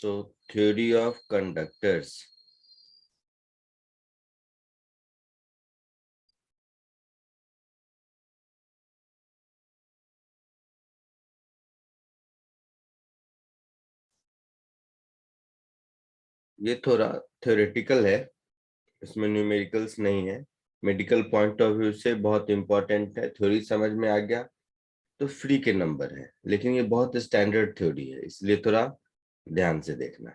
So, theory of conductors. ये थोड़ा theoretical है, इसमें न्यूमेरिकल्स नहीं है। मेडिकल पॉइंट ऑफ व्यू से बहुत इंपॉर्टेंट है। थ्योरी समझ में आ गया तो फ्री के नंबर है, लेकिन ये बहुत स्टैंडर्ड थ्योरी है, इसलिए थोड़ा ध्यान से देखना।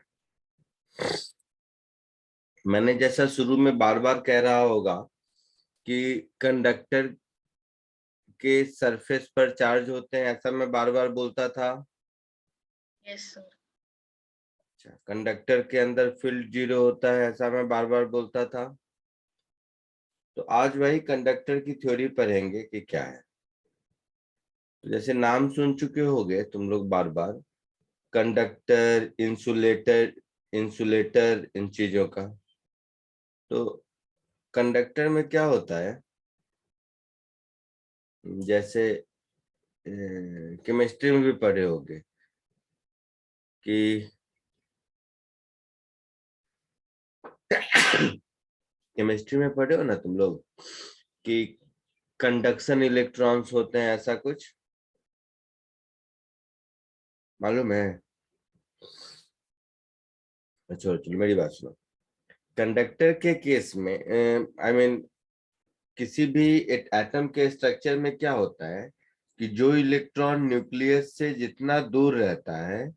मैंने जैसा शुरू में बार बार कह रहा होगा कि कंडक्टर के सरफेस पर चार्ज होते हैं, ऐसा मैं बार बार बोलता था। Yes sir. अच्छा, कंडक्टर के अंदर फील्ड 0 होता है, ऐसा मैं बार बार बोलता था। तो आज वही कंडक्टर की थ्योरी पढ़ेंगे कि क्या है। तो जैसे नाम सुन चुके होगे तुम लोग बार बार, कंडक्टर, इंसुलेटर, इंसुलेटर, इन चीजों का। तो कंडक्टर में क्या होता है, जैसे केमिस्ट्री में भी पढ़े होगे कि केमिस्ट्री में पढ़े हो ना तुम लोग कि कंडक्शन इलेक्ट्रॉन्स होते हैं, ऐसा कुछ मालूम है? अच्छा चलो मेरी बात सुनो। कंडक्टर के केस में आई मीन किसी भी एक एटम के स्ट्रक्चर में क्या होता है कि जो इलेक्ट्रॉन न्यूक्लियस से जितना दूर रहता है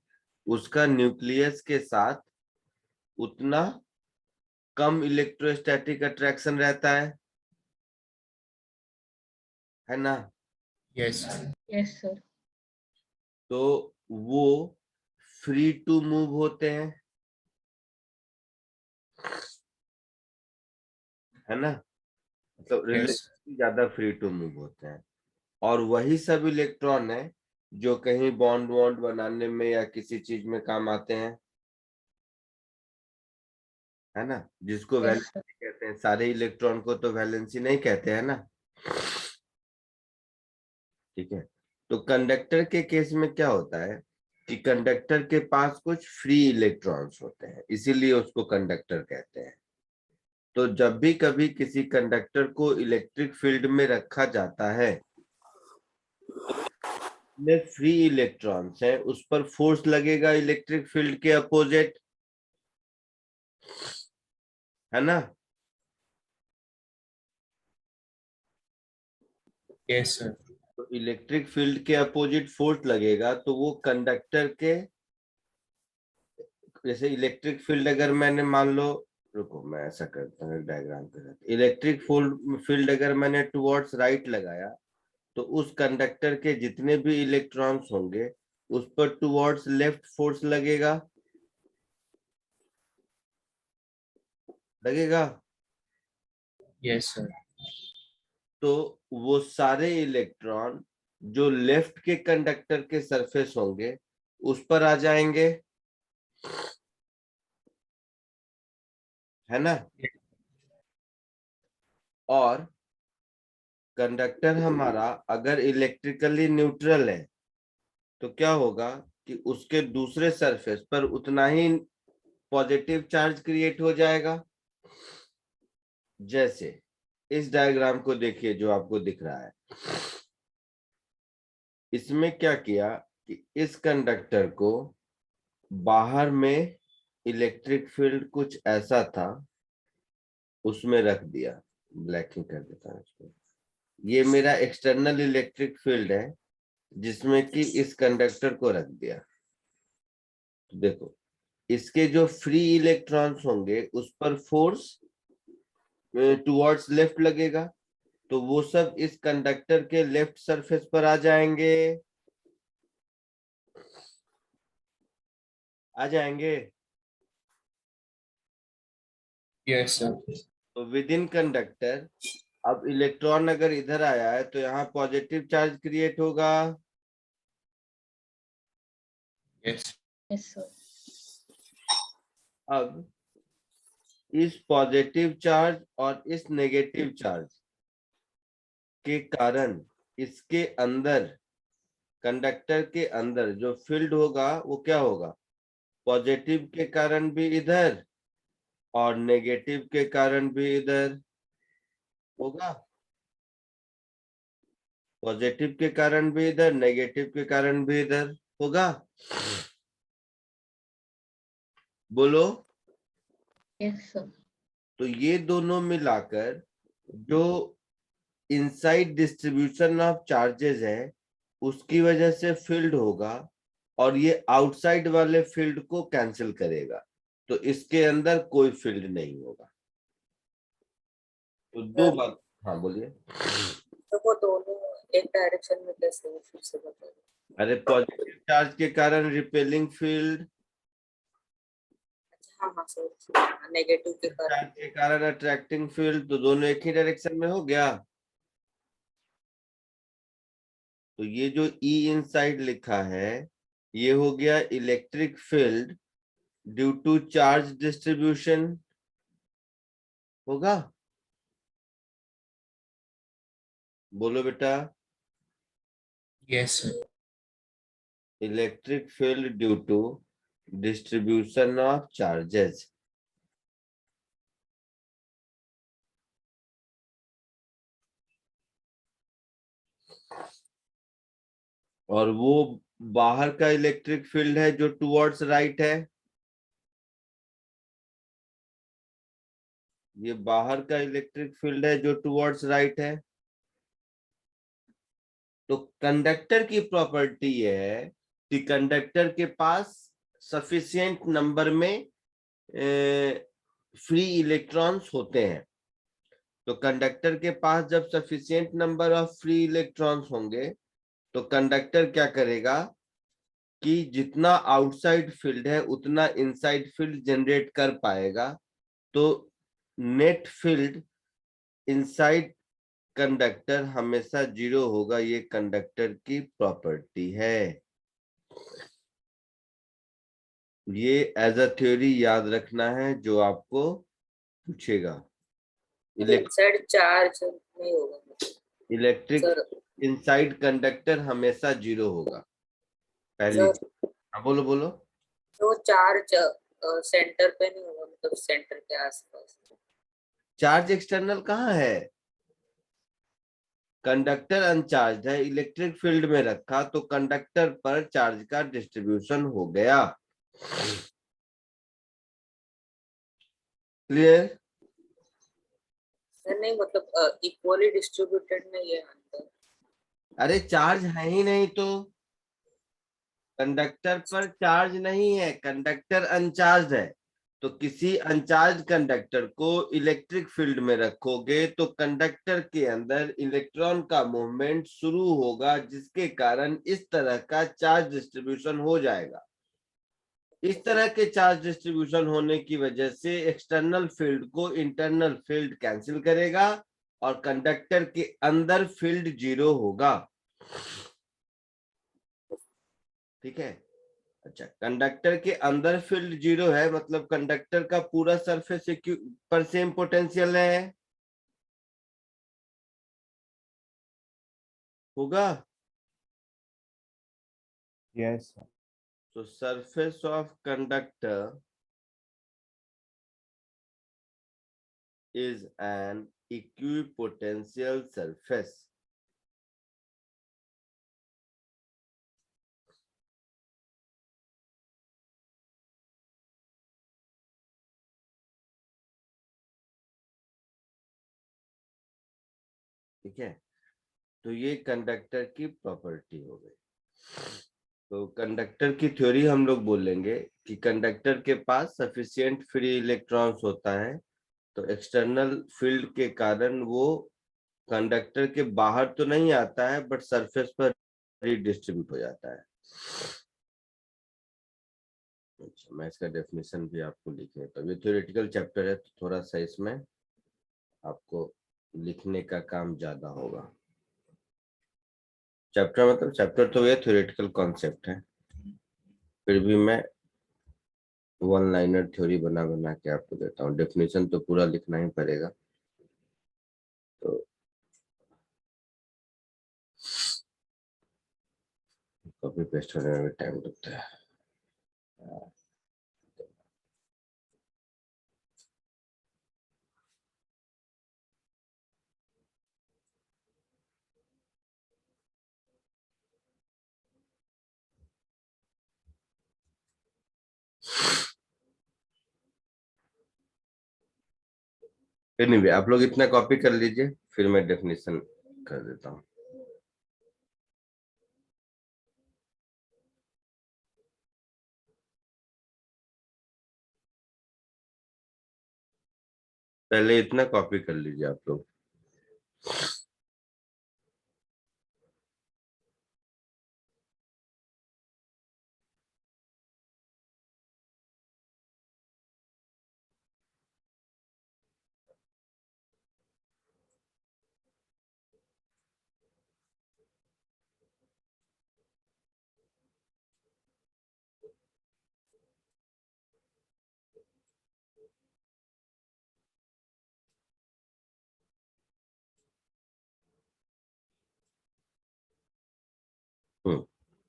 उसका न्यूक्लियस के साथ उतना कम इलेक्ट्रोस्टैटिक अट्रैक्शन रहता है ना? Yes yes sir. तो वो फ्री टू मूव होते हैं, है ना? मतलब यस रिलेटिवली ज्यादा फ्री टू मूव होते हैं। और वही सब इलेक्ट्रॉन है जो कहीं बॉन्ड वॉन्ड बनाने में या किसी चीज में काम आते हैं, है ना? जिसको यस सर। वैलेंसी कहते हैं। सारे इलेक्ट्रॉन को तो वैलेंसी नहीं कहते हैं ना, ठीक है? तो कंडक्टर के केस में क्या होता है कि कंडक्टर के पास कुछ फ्री इलेक्ट्रॉन्स होते हैं, इसीलिए उसको कंडक्टर कहते हैं। तो जब भी कभी किसी कंडक्टर को इलेक्ट्रिक फील्ड में रखा जाता है, में फ्री इलेक्ट्रॉन्स है, उस पर फोर्स लगेगा इलेक्ट्रिक फील्ड के अपोजिट, है ना? यस सर तो इलेक्ट्रिक फील्ड के अपोजिट फोर्स लगेगा तो वो कंडक्टर के, जैसे इलेक्ट्रिक फील्ड अगर मैंने मान लो, रुको मैं ऐसा करता हूँ डायग्राम के साथ। इलेक्ट्रिक फील्ड अगर मैंने टुवर्ड्स राइट लगाया तो उस कंडक्टर के जितने भी इलेक्ट्रॉन्स होंगे उस पर टुवर्ड्स लेफ्ट फोर्स लगेगा। यस सर तो वो सारे इलेक्ट्रॉन जो लेफ्ट के कंडक्टर के सरफेस होंगे उस पर आ जाएंगे, है ना? और कंडक्टर हमारा अगर इलेक्ट्रिकली न्यूट्रल है तो क्या होगा कि उसके दूसरे सरफेस पर उतना ही पॉजिटिव चार्ज क्रिएट हो जाएगा। जैसे इस डायग्राम को देखिए जो आपको दिख रहा है, इसमें क्या किया कि इस कंडक्टर को बाहर में इलेक्ट्रिक फील्ड कुछ ऐसा था, उसमें रख दिया। ब्लैकिंग कर देता हूं इसको। ये मेरा एक्सटर्नल इलेक्ट्रिक फील्ड है जिसमें कि इस कंडक्टर को रख दिया। तो देखो इसके जो फ्री इलेक्ट्रॉन्स होंगे उस पर फोर्स टुवर्ड्स लेफ्ट लगेगा, तो वो सब इस कंडक्टर के लेफ्ट सरफेस पर आ जाएंगे, आ जाएंगे। यस सर तो विद इन कंडक्टर अब इलेक्ट्रॉन अगर इधर आया है तो यहाँ पॉजिटिव चार्ज क्रिएट होगा। Yes yes sir. अब इस पॉजिटिव चार्ज और इस नेगेटिव चार्ज के कारण इसके अंदर, कंडक्टर के अंदर जो फील्ड होगा वो क्या होगा? पॉजिटिव के कारण भी इधर और नेगेटिव के कारण भी इधर होगा। पॉजिटिव के कारण भी इधर, नेगेटिव के कारण भी इधर होगा। बोलो। Yes sir. तो ये दोनों मिलाकर जो इनसाइड डिस्ट्रीब्यूशन ऑफ चार्जेस है उसकी वजह से फील्ड होगा और ये आउटसाइड वाले फील्ड को कैंसिल करेगा, तो इसके अंदर कोई फील्ड नहीं होगा। तो दो बात। हाँ बोलिए। तो वो दोनों एक डायरेक्शन में कैसे है, फिर से बताइए। अरे पॉजिटिव चार्ज के कारण रिपेलिंग फील्ड, अच्छा हाँ हाँ सर, नेगेटिव के कारण चार्ज के कारण अट्रैक्टिंग फील्ड, तो दोनों एक ही डायरेक्शन में हो गया। तो ये जो ई इनसाइड लिखा है ये हो गया electric field due to charge distribution होगा। बोलो बेटा। Yes, sir. Electric field due to distribution of charges. और वो बाहर का इलेक्ट्रिक फील्ड है जो टुवर्ड्स राइट है। ये बाहर का इलेक्ट्रिक फील्ड है जो टुवर्ड्स राइट है। तो कंडक्टर की प्रॉपर्टी ये है कि कंडक्टर के पास सफिशिएंट नंबर में फ्री इलेक्ट्रॉन्स होते हैं। तो कंडक्टर के पास जब sufficient number of free electrons होंगे तो कंडक्टर क्या करेगा कि जितना आउटसाइड फील्ड है उतना इनसाइड फील्ड जनरेट कर पाएगा। तो नेट फील्ड इनसाइड कंडक्टर हमेशा 0 होगा। ये कंडक्टर की प्रॉपर्टी है। ये एज अ थ्योरी याद रखना है जो आपको पूछेगा। इनसाइड चार्ज नहीं होगा इलेक्ट्रिक सर। इनसाइड कंडक्टर हमेशा 0 होगा। पहली सर चीज। हाँ बोलो बोलो। तो चार्ज सेंटर पे नहीं होगा, मतलब सेंटर के आसपास। चार्ज एक्सटर्नल कहाँ है? कंडक्टर अनचार्ज है, इलेक्ट्रिक फील्ड में रखा तो कंडक्टर पर चार्ज का डिस्ट्रीब्यूशन हो गया। क्लियर? नहीं मतलब इक्वली डिस्ट्रीब्यूटेड नहीं है अंदर। अरे चार्ज है ही नहीं तो कंडक्टर पर चार्ज नहीं है, कंडक्टर अनचार्ज है। तो किसी अनचार्ज कंडक्टर को इलेक्ट्रिक फील्ड में रखोगे तो कंडक्टर के अंदर इलेक्ट्रॉन का मूवमेंट शुरू होगा जिसके कारण इस तरह का चार्ज डिस्ट्रीब्यूशन हो जाएगा। इस तरह के चार्ज डिस्ट्रीब्यूशन होने की वजह से एक्सटर्नल फील्ड को इंटरनल फील्ड कैंसिल करेगा और कंडक्टर के अंदर फील्ड 0 होगा। ठीक है। अच्छा, कंडक्टर के अंदर फील्ड 0 है मतलब कंडक्टर का पूरा सरफेस पर सेम पोटेंशियल है होगा। Yes, sir. तो surface of conductor is an equipotential surface. ठीक है। तो ये कंडक्टर की प्रॉपर्टी हो गई। तो कंडक्टर की थ्योरी हम लोग बोलेंगे कि कंडक्टर के पास सफिशिएंट फ्री इलेक्ट्रॉन्स होता है तो एक्सटर्नल फील्ड के कारण वो कंडक्टर के बाहर तो नहीं आता है बट सरफेस पर रिडिस्ट्रीब्यूट हो जाता है। अच्छा, मैं इसका डेफिनेशन भी आपको लिखे तो ये थ्योरेटिकल चैप्टर है तो थोड़ा सा इसमें आपको लिखने का काम ज्यादा होगा। चैप्टर मतलब चैप्टर तो ये थ्योरेटिकल कॉन्सेप्ट है, फिर भी मैं वन लाइनर थ्योरी बना बना के आपको देता हूँ। डेफिनेशन तो पूरा लिखना ही पड़ेगा। तो कॉपी पेस्ट होने में भी टाइम लगता है। एनीवे आप लोग इतना कॉपी कर लीजिए, फिर मैं डेफिनेशन कर देता हूँ। पहले इतना कॉपी कर लीजिए आप लोग।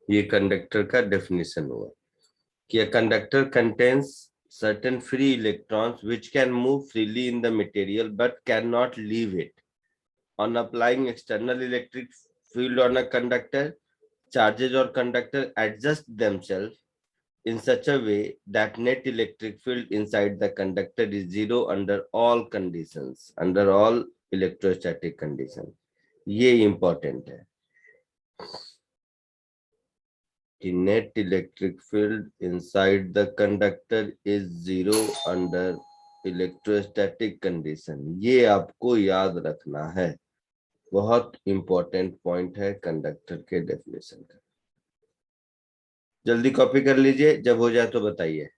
ये कंडक्टर का डेफिनेशन हुआ कि a conductor contains certain free electrons which can move freely in the material but cannot leave it. On applying external electric field on a conductor, charges or conductor adjust themselves in such a way that net electric field inside the conductor is zero under all conditions, under all electrostatic conditions. ये important है कि net electric field inside the conductor is zero under electrostatic condition. ये आपको याद रखना है, बहुत important point है कंडक्टर के डेफिनेशन का। जल्दी कॉपी कर लीजिए, जब हो जाए तो बताइए।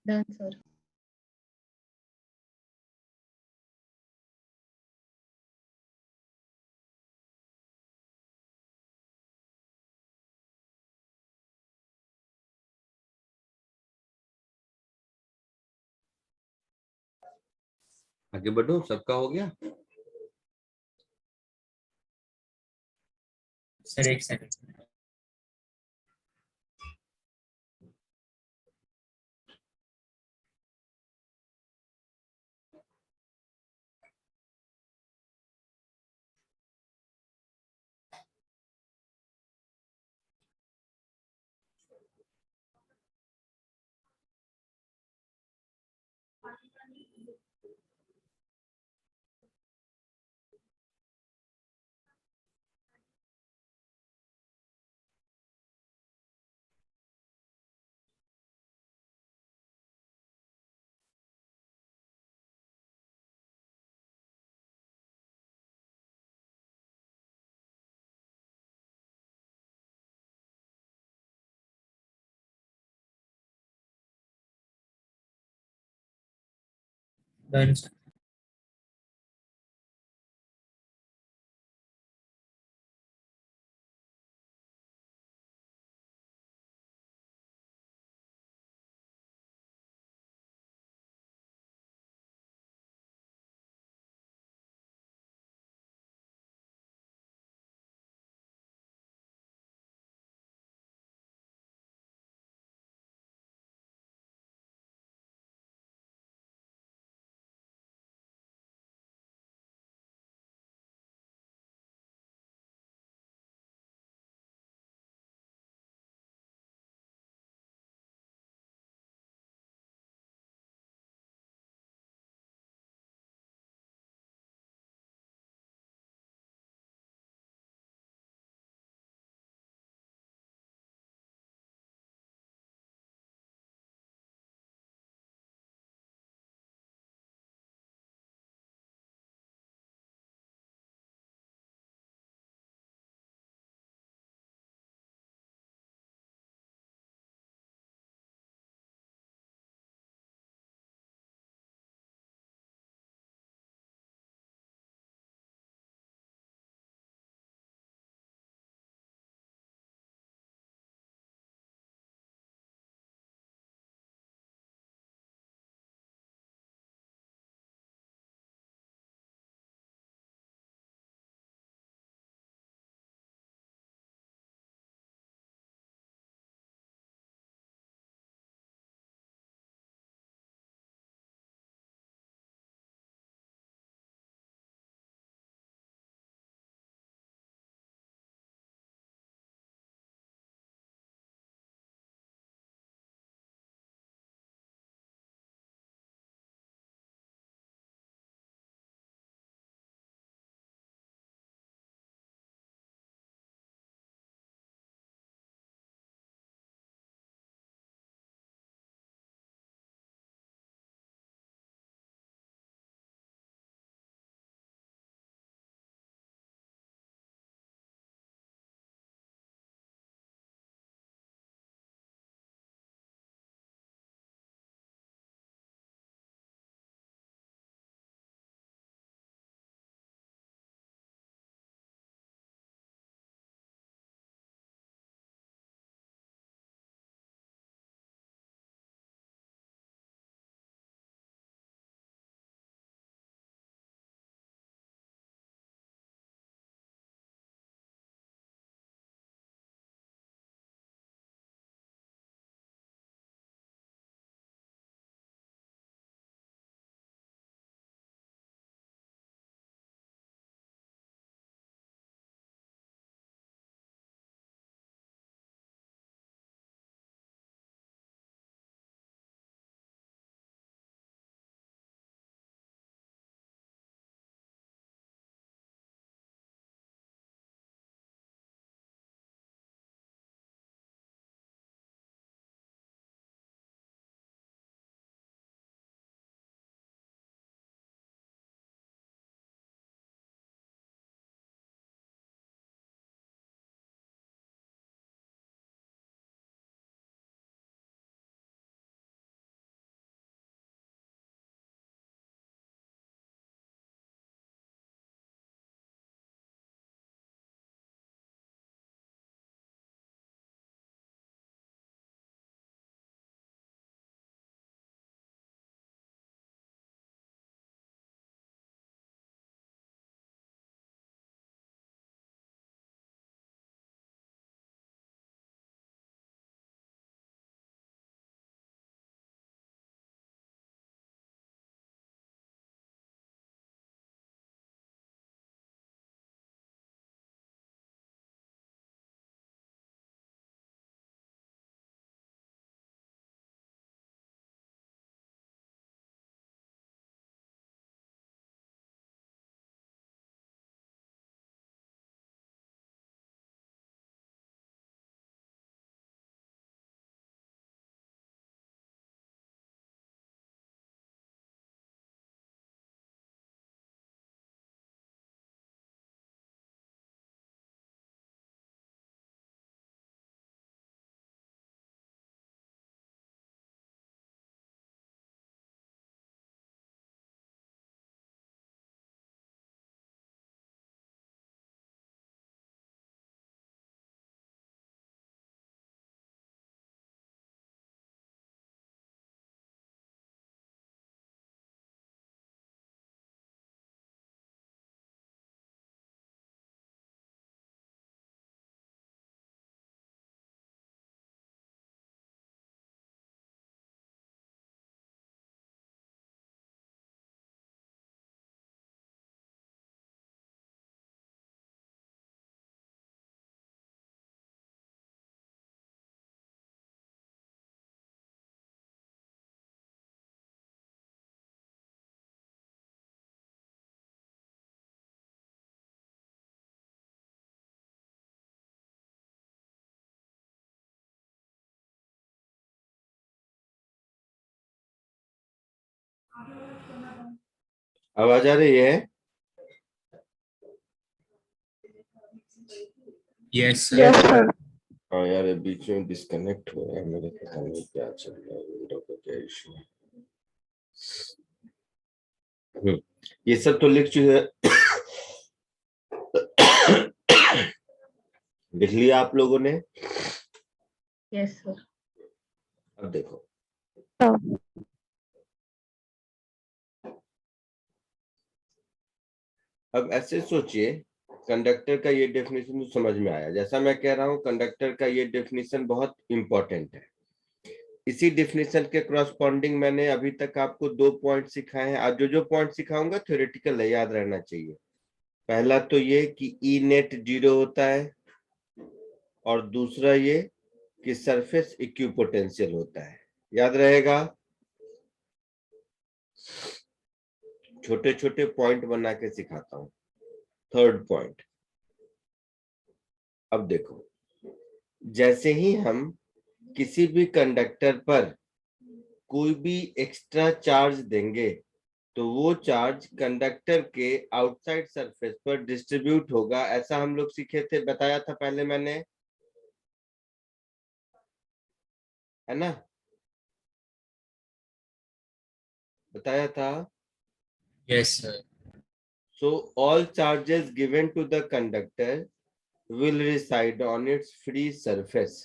Done, sir. आगे बढ़ो, सबका हो गया? सर एक सेकंड। Done, sir. आवाज आ रही है? Yes, sir. Yes, sir. हाँ यार, ये बीच में डिस्कनेक्ट हो रहा है मेरे, पता नहीं क्या चल रहा है, विंडो का क्या इशू है। ये सब तो लिख चुके लिख लिया आप लोगों ने? Yes, sir. अब देखो, Oh. अब ऐसे सोचिए, कंडक्टर का ये डेफिनेशन तो समझ में आया। जैसा मैं कह रहा हूँ, कंडक्टर का ये डेफिनेशन बहुत इंपॉर्टेंट है। इसी डेफिनेशन के क्रॉसपॉन्डिंग मैंने अभी तक आपको 2 पॉइंट सिखाए हैं। आज जो पॉइंट सिखाऊंगा थ्योरेटिकल है, याद रहना चाहिए। पहला तो ये कि ई नेट 0 होता है, और दूसरा ये कि सरफेस इक्विपोटेंशियल होता है। याद रहेगा? छोटे छोटे पॉइंट बना के सिखाता हूं। थर्ड पॉइंट, अब देखो, जैसे ही हम किसी भी कंडक्टर पर कोई भी एक्स्ट्रा चार्ज देंगे तो वो चार्ज कंडक्टर के आउटसाइड सरफेस पर डिस्ट्रीब्यूट होगा। ऐसा हम लोग सीखे थे, बताया था पहले मैंने, है ना? बताया था। Yes, sir. So all charges given to the conductor will reside on its free surface.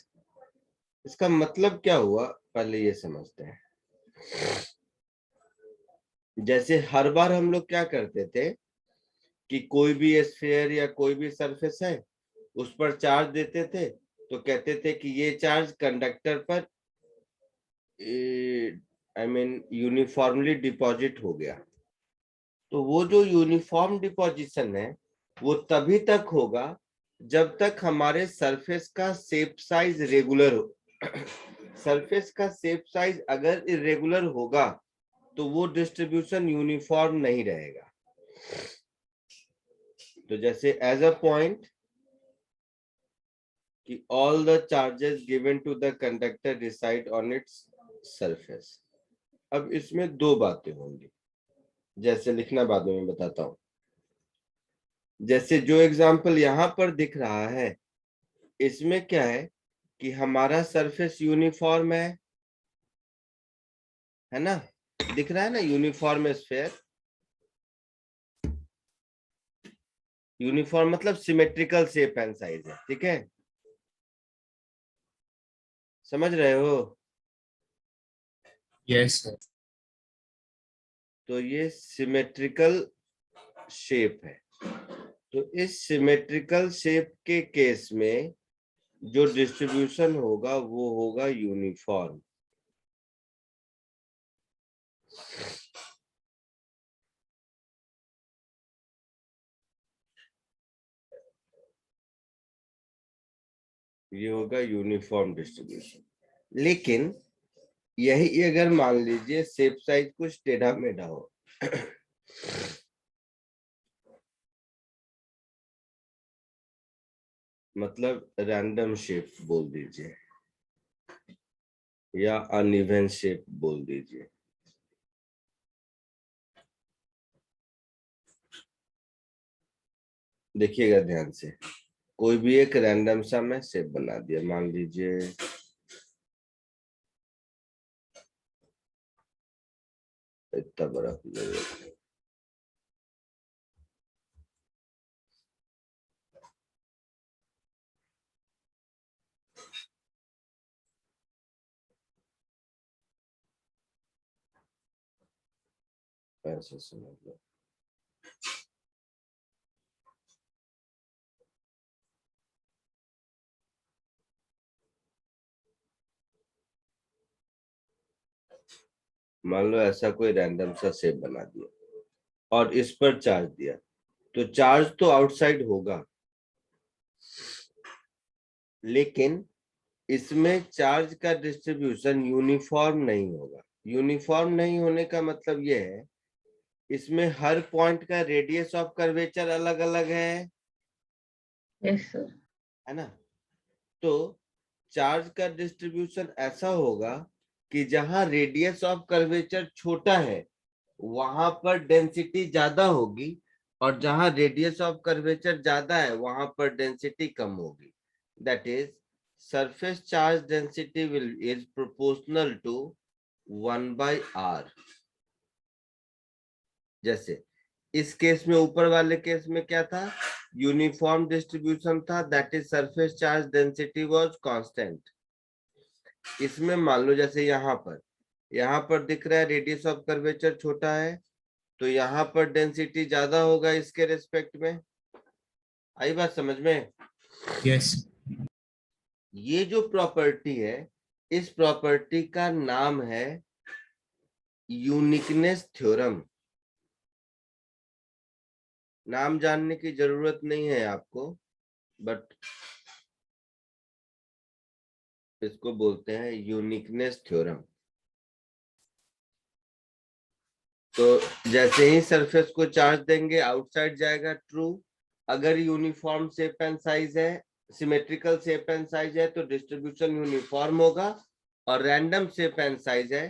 इसका मतलब क्या हुआ, पहले ये समझते हैं। जैसे हर बार हम लोग क्या करते थे कि कोई भी स्फीयर या कोई भी सरफेस है, उस पर चार्ज देते थे, तो कहते थे कि ये चार्ज कंडक्टर पर यूनिफॉर्मली डिपॉजिट हो गया। तो वो जो यूनिफॉर्म डिपॉजिशन है वो तभी तक होगा जब तक हमारे सरफेस का शेप साइज रेगुलर हो। सरफेस का शेप साइज अगर इरेगुलर होगा तो वो डिस्ट्रीब्यूशन यूनिफॉर्म नहीं रहेगा। तो जैसे एज अ पॉइंट कि all the charges given to the conductor reside on its surface. अब इसमें 2 बातें होंगी, जैसे लिखना बाद में बताता हूं। जैसे जो एग्जांपल यहाँ पर दिख रहा है, इसमें क्या है कि हमारा सरफेस यूनिफॉर्म है ना? दिख रहा है ना, यूनिफॉर्म स्फीयर। यूनिफॉर्म मतलब सिमेट्रिकल शेप एंड साइज है, ठीक है? समझ रहे हो? Yes, sir. तो ये सिमेट्रिकल शेप है। तो इस सिमेट्रिकल शेप के केस में जो डिस्ट्रीब्यूशन होगा वो होगा यूनिफॉर्म। ये होगा यूनिफॉर्म डिस्ट्रीब्यूशन। लेकिन यही अगर मान लीजिए शेप साइज कुछ टेढ़ा मेढ़ा हो, मतलब रैंडम शेप बोल दीजिए या अनइवन शेप बोल दीजिए। देखिएगा ध्यान से, कोई भी एक रैंडम सा मैं शेप बना दिया, मान लीजिए इतना बड़ा। ऐसे समझ लो, मान लो ऐसा कोई रैंडम सा शेप बना दिया और इस पर चार्ज दिया, तो चार्ज तो आउटसाइड होगा, लेकिन इसमें चार्ज का डिस्ट्रीब्यूशन यूनिफॉर्म नहीं होगा। यूनिफॉर्म नहीं होने का मतलब यह है, इसमें हर पॉइंट का रेडियस ऑफ कर्वेचर अलग अलग Yes, sir. है ना? तो चार्ज का डिस्ट्रीब्यूशन ऐसा होगा कि जहां रेडियस ऑफ कर्वेचर छोटा है वहां पर डेंसिटी ज्यादा होगी, और जहां रेडियस ऑफ कर्वेचर ज्यादा है वहां पर डेंसिटी कम होगी। That is surface charge density will is proportional to 1/r। जैसे इस केस में, ऊपर वाले केस में क्या था, यूनिफॉर्म डिस्ट्रीब्यूशन था, that is surface charge density was constant. इसमें मान लो जैसे यहाँ पर दिख रहा है रेडियस ऑफ कर्वेचर छोटा है, तो यहाँ पर डेंसिटी ज्यादा होगा इसके रिस्पेक्ट में। आई बात समझ में? Yes. ये जो प्रॉपर्टी है, इस प्रॉपर्टी का नाम है यूनिकनेस थ्योरम। नाम जानने की जरूरत नहीं है आपको, बट इसको बोलते हैं यूनिकनेस थ्योरम। तो जैसे ही सरफेस को चार्ज देंगे आउटसाइड जाएगा, ट्रू। अगर यूनिफॉर्म शेप एंड साइज है, सिमेट्रिकल शेप एंड साइज है तो डिस्ट्रीब्यूशन यूनिफॉर्म होगा, और रैंडम शेप एंड साइज है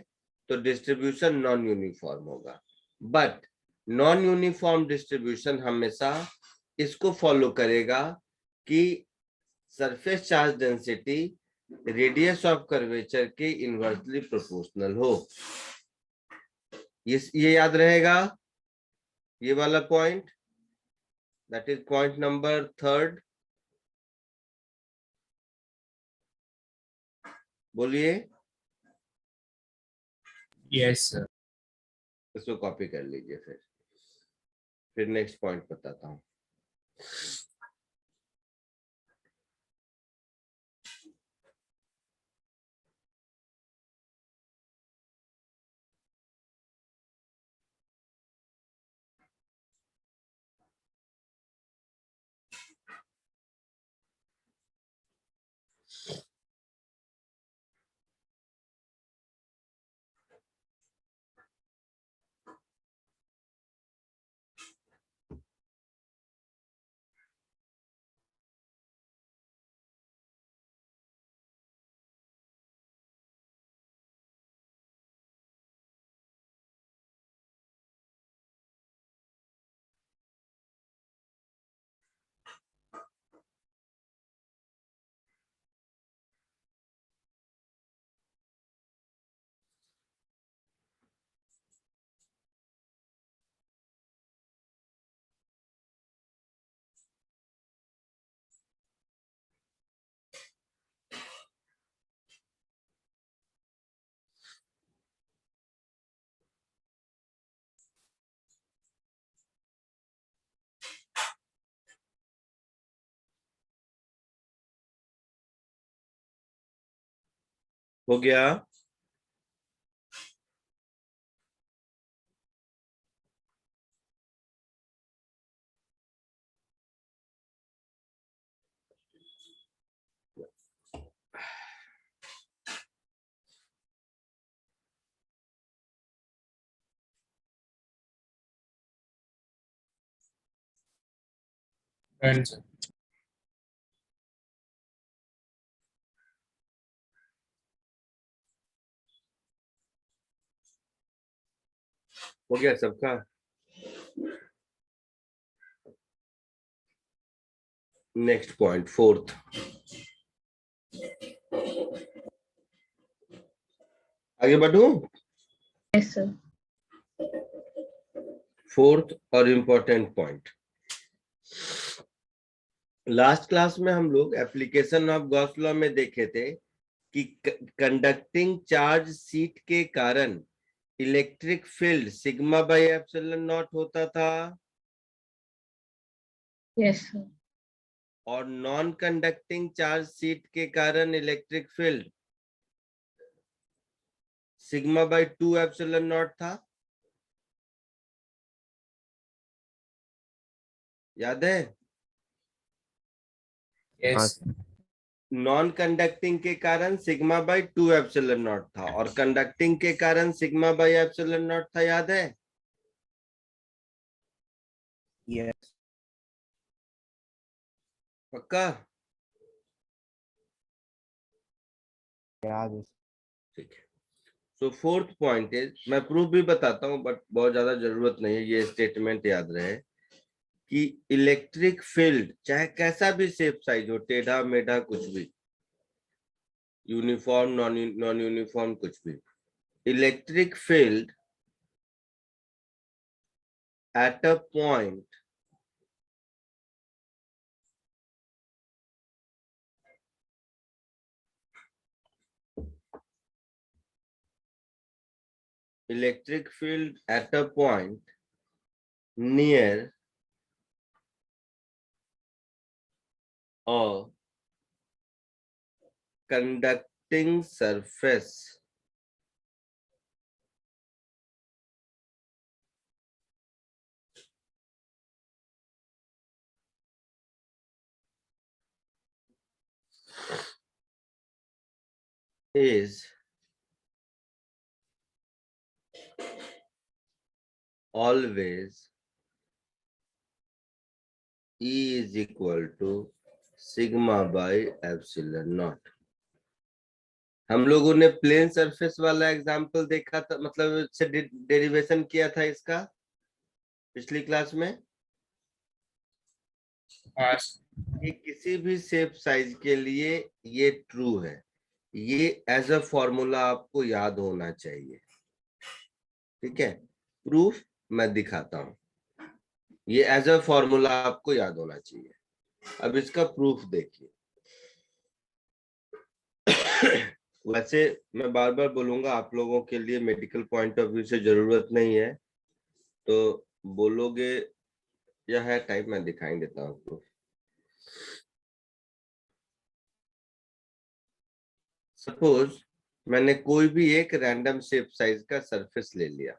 तो डिस्ट्रीब्यूशन नॉन यूनिफॉर्म होगा। बट नॉन यूनिफॉर्म डिस्ट्रीब्यूशन हमेशा इसको फॉलो करेगा कि surface charge density radius of curvature के इनवर्सली प्रोपोर्शनल हो। ये याद रहेगा, ये वाला point, that is point number 3। बोलिए। Yes, sir. इसको कॉपी कर लीजिए, फिर नेक्स्ट पॉइंट बताता हूँ। हो गया? Done, sir. हो गया सबका? Next point, 4th। आगे बढ़ू? Yes, sir. 4th और इम्पोर्टेंट पॉइंट। लास्ट क्लास में हम लोग एप्लीकेशन ऑफ गॉस लॉ में देखे थे कि कंडक्टिंग चार्ज सीट के कारण electric field sigma by epsilon not होता था, Yes, sir. और नॉन कंडक्टिंग चार्ज सीट के कारण electric field sigma by 2 epsilon not था। याद है? Yes. नॉन कंडक्टिंग के कारण सिग्मा बाई 2 एप्सिलॉन नॉट था, और कंडक्टिंग के कारण सिग्मा बाई एप्सिलॉन नॉट था। याद है? Yes. पक्का? याद है। ठीक है। सो फोर्थ पॉइंट इज, मैं प्रूफ भी बताता हूँ बट बहुत ज्यादा जरूरत नहीं है, ये स्टेटमेंट याद रहे कि इलेक्ट्रिक फील्ड चाहे कैसा भी शेप साइज हो, टेढ़ा मेढ़ा कुछ भी, यूनिफॉर्म नॉन यूनिफॉर्म कुछ भी, electric field at a point electric field at a point near a conducting surface is always E is equal to sigma by epsilon naught. हम लोगों ने प्लेन सरफेस वाला एग्जांपल देखा था, मतलब इससे डेरिवेशन किया था इसका पिछली क्लास में। हाँ ये किसी भी शेप साइज के लिए ये ट्रू है, ये एज अ फॉर्मूला आपको याद होना चाहिए, ठीक है। प्रूफ मैं दिखाता हूं, ये एज अ फॉर्मूला आपको याद होना चाहिए। अब इसका प्रूफ देखिए। वैसे मैं बार बार बोलूंगा, आप लोगों के लिए मेडिकल पॉइंट ऑफ व्यू से जरूरत नहीं है, तो बोलोगे या है टाइप, मैं दिखाई देता हूँ आपको। सपोज मैंने कोई भी एक रैंडम शेप साइज का सरफेस ले लिया,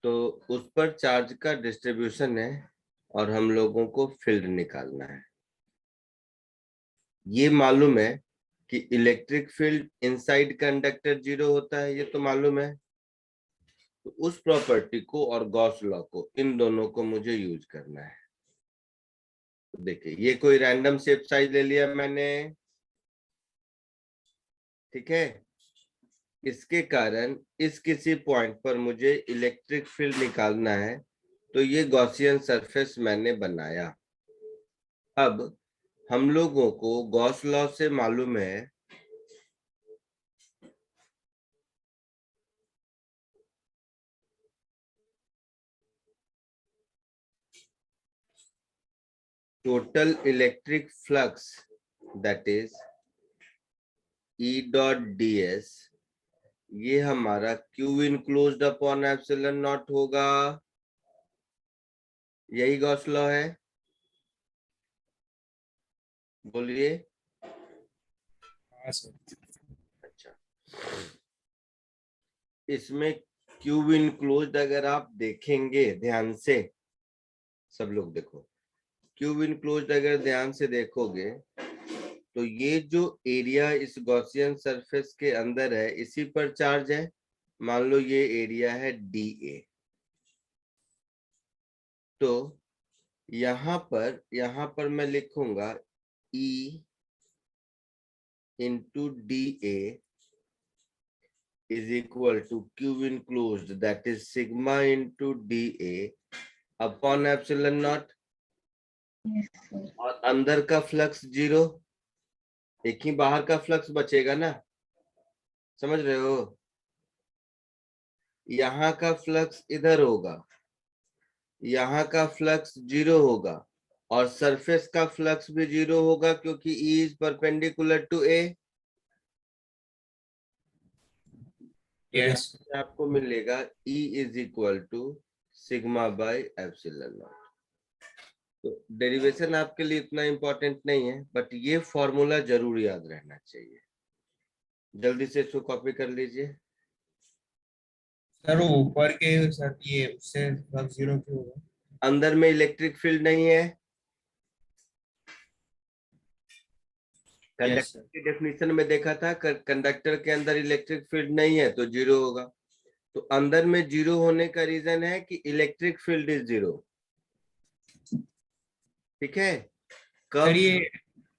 तो उस पर चार्ज का डिस्ट्रीब्यूशन है और हम लोगों को फील्ड निकालना है। ये मालूम है कि इलेक्ट्रिक फील्ड इनसाइड कंडक्टर 0 होता है, ये तो मालूम है। तो उस प्रॉपर्टी को और गॉस लॉ को, इन दोनों को मुझे यूज करना है। तो देखिए, ये कोई रैंडम शेप साइज ले लिया मैंने, ठीक है। इसके कारण इस किसी पॉइंट पर मुझे इलेक्ट्रिक फील्ड निकालना है, तो ये गॉसियन सरफेस मैंने बनाया। अब हम लोगों को गॉस लॉ से मालूम है total electric flux, that is E dot ds, ये हमारा Q enclosed upon epsilon not होगा। यही गॉस लॉ है, बोलिए। सर। अच्छा, इसमें Q इनक्लोज्ड अगर आप देखेंगे ध्यान से, सब लोग देखो, Q इनक्लोज्ड अगर ध्यान से देखोगे तो ये जो एरिया इस गॉसियन सरफेस के अंदर है, इसी पर चार्ज है। मान लो ये एरिया है dA, तो यहाँ पर मैं लिखूंगा E into dA is equal to Q enclosed, that is sigma into dA upon epsilon naught। Yes, sir. और अंदर का फ्लक्स 0, एक ही बाहर का फ्लक्स बचेगा ना, समझ रहे हो। यहाँ का फ्लक्स इधर होगा, यहाँ का फ्लक्स 0 होगा, और सरफेस का फ्लक्स भी 0 होगा क्योंकि E is perpendicular to A। Yes आपको मिलेगा E is equal to sigma by epsilon naught. तो डेरिवेशन आपके लिए इतना इंपॉर्टेंट नहीं है, बट ये फॉर्मूला जरूर याद रहना चाहिए। जल्दी से इसको कॉपी कर लीजिए। सर, वो ऊपर के सर ये उससे फ्लक्स 0 क्यों होगा? अंदर में इलेक्ट्रिक फील्ड नहीं है, यस कंडक्टर की डेफिनेशन में देखा था, कंडक्टर के अंदर इलेक्ट्रिक फील्ड नहीं है तो 0 होगा। तो अंदर में 0 होने का रीजन है कि इलेक्ट्रिक फील्ड इज 0, ठीक है। सर, कब ये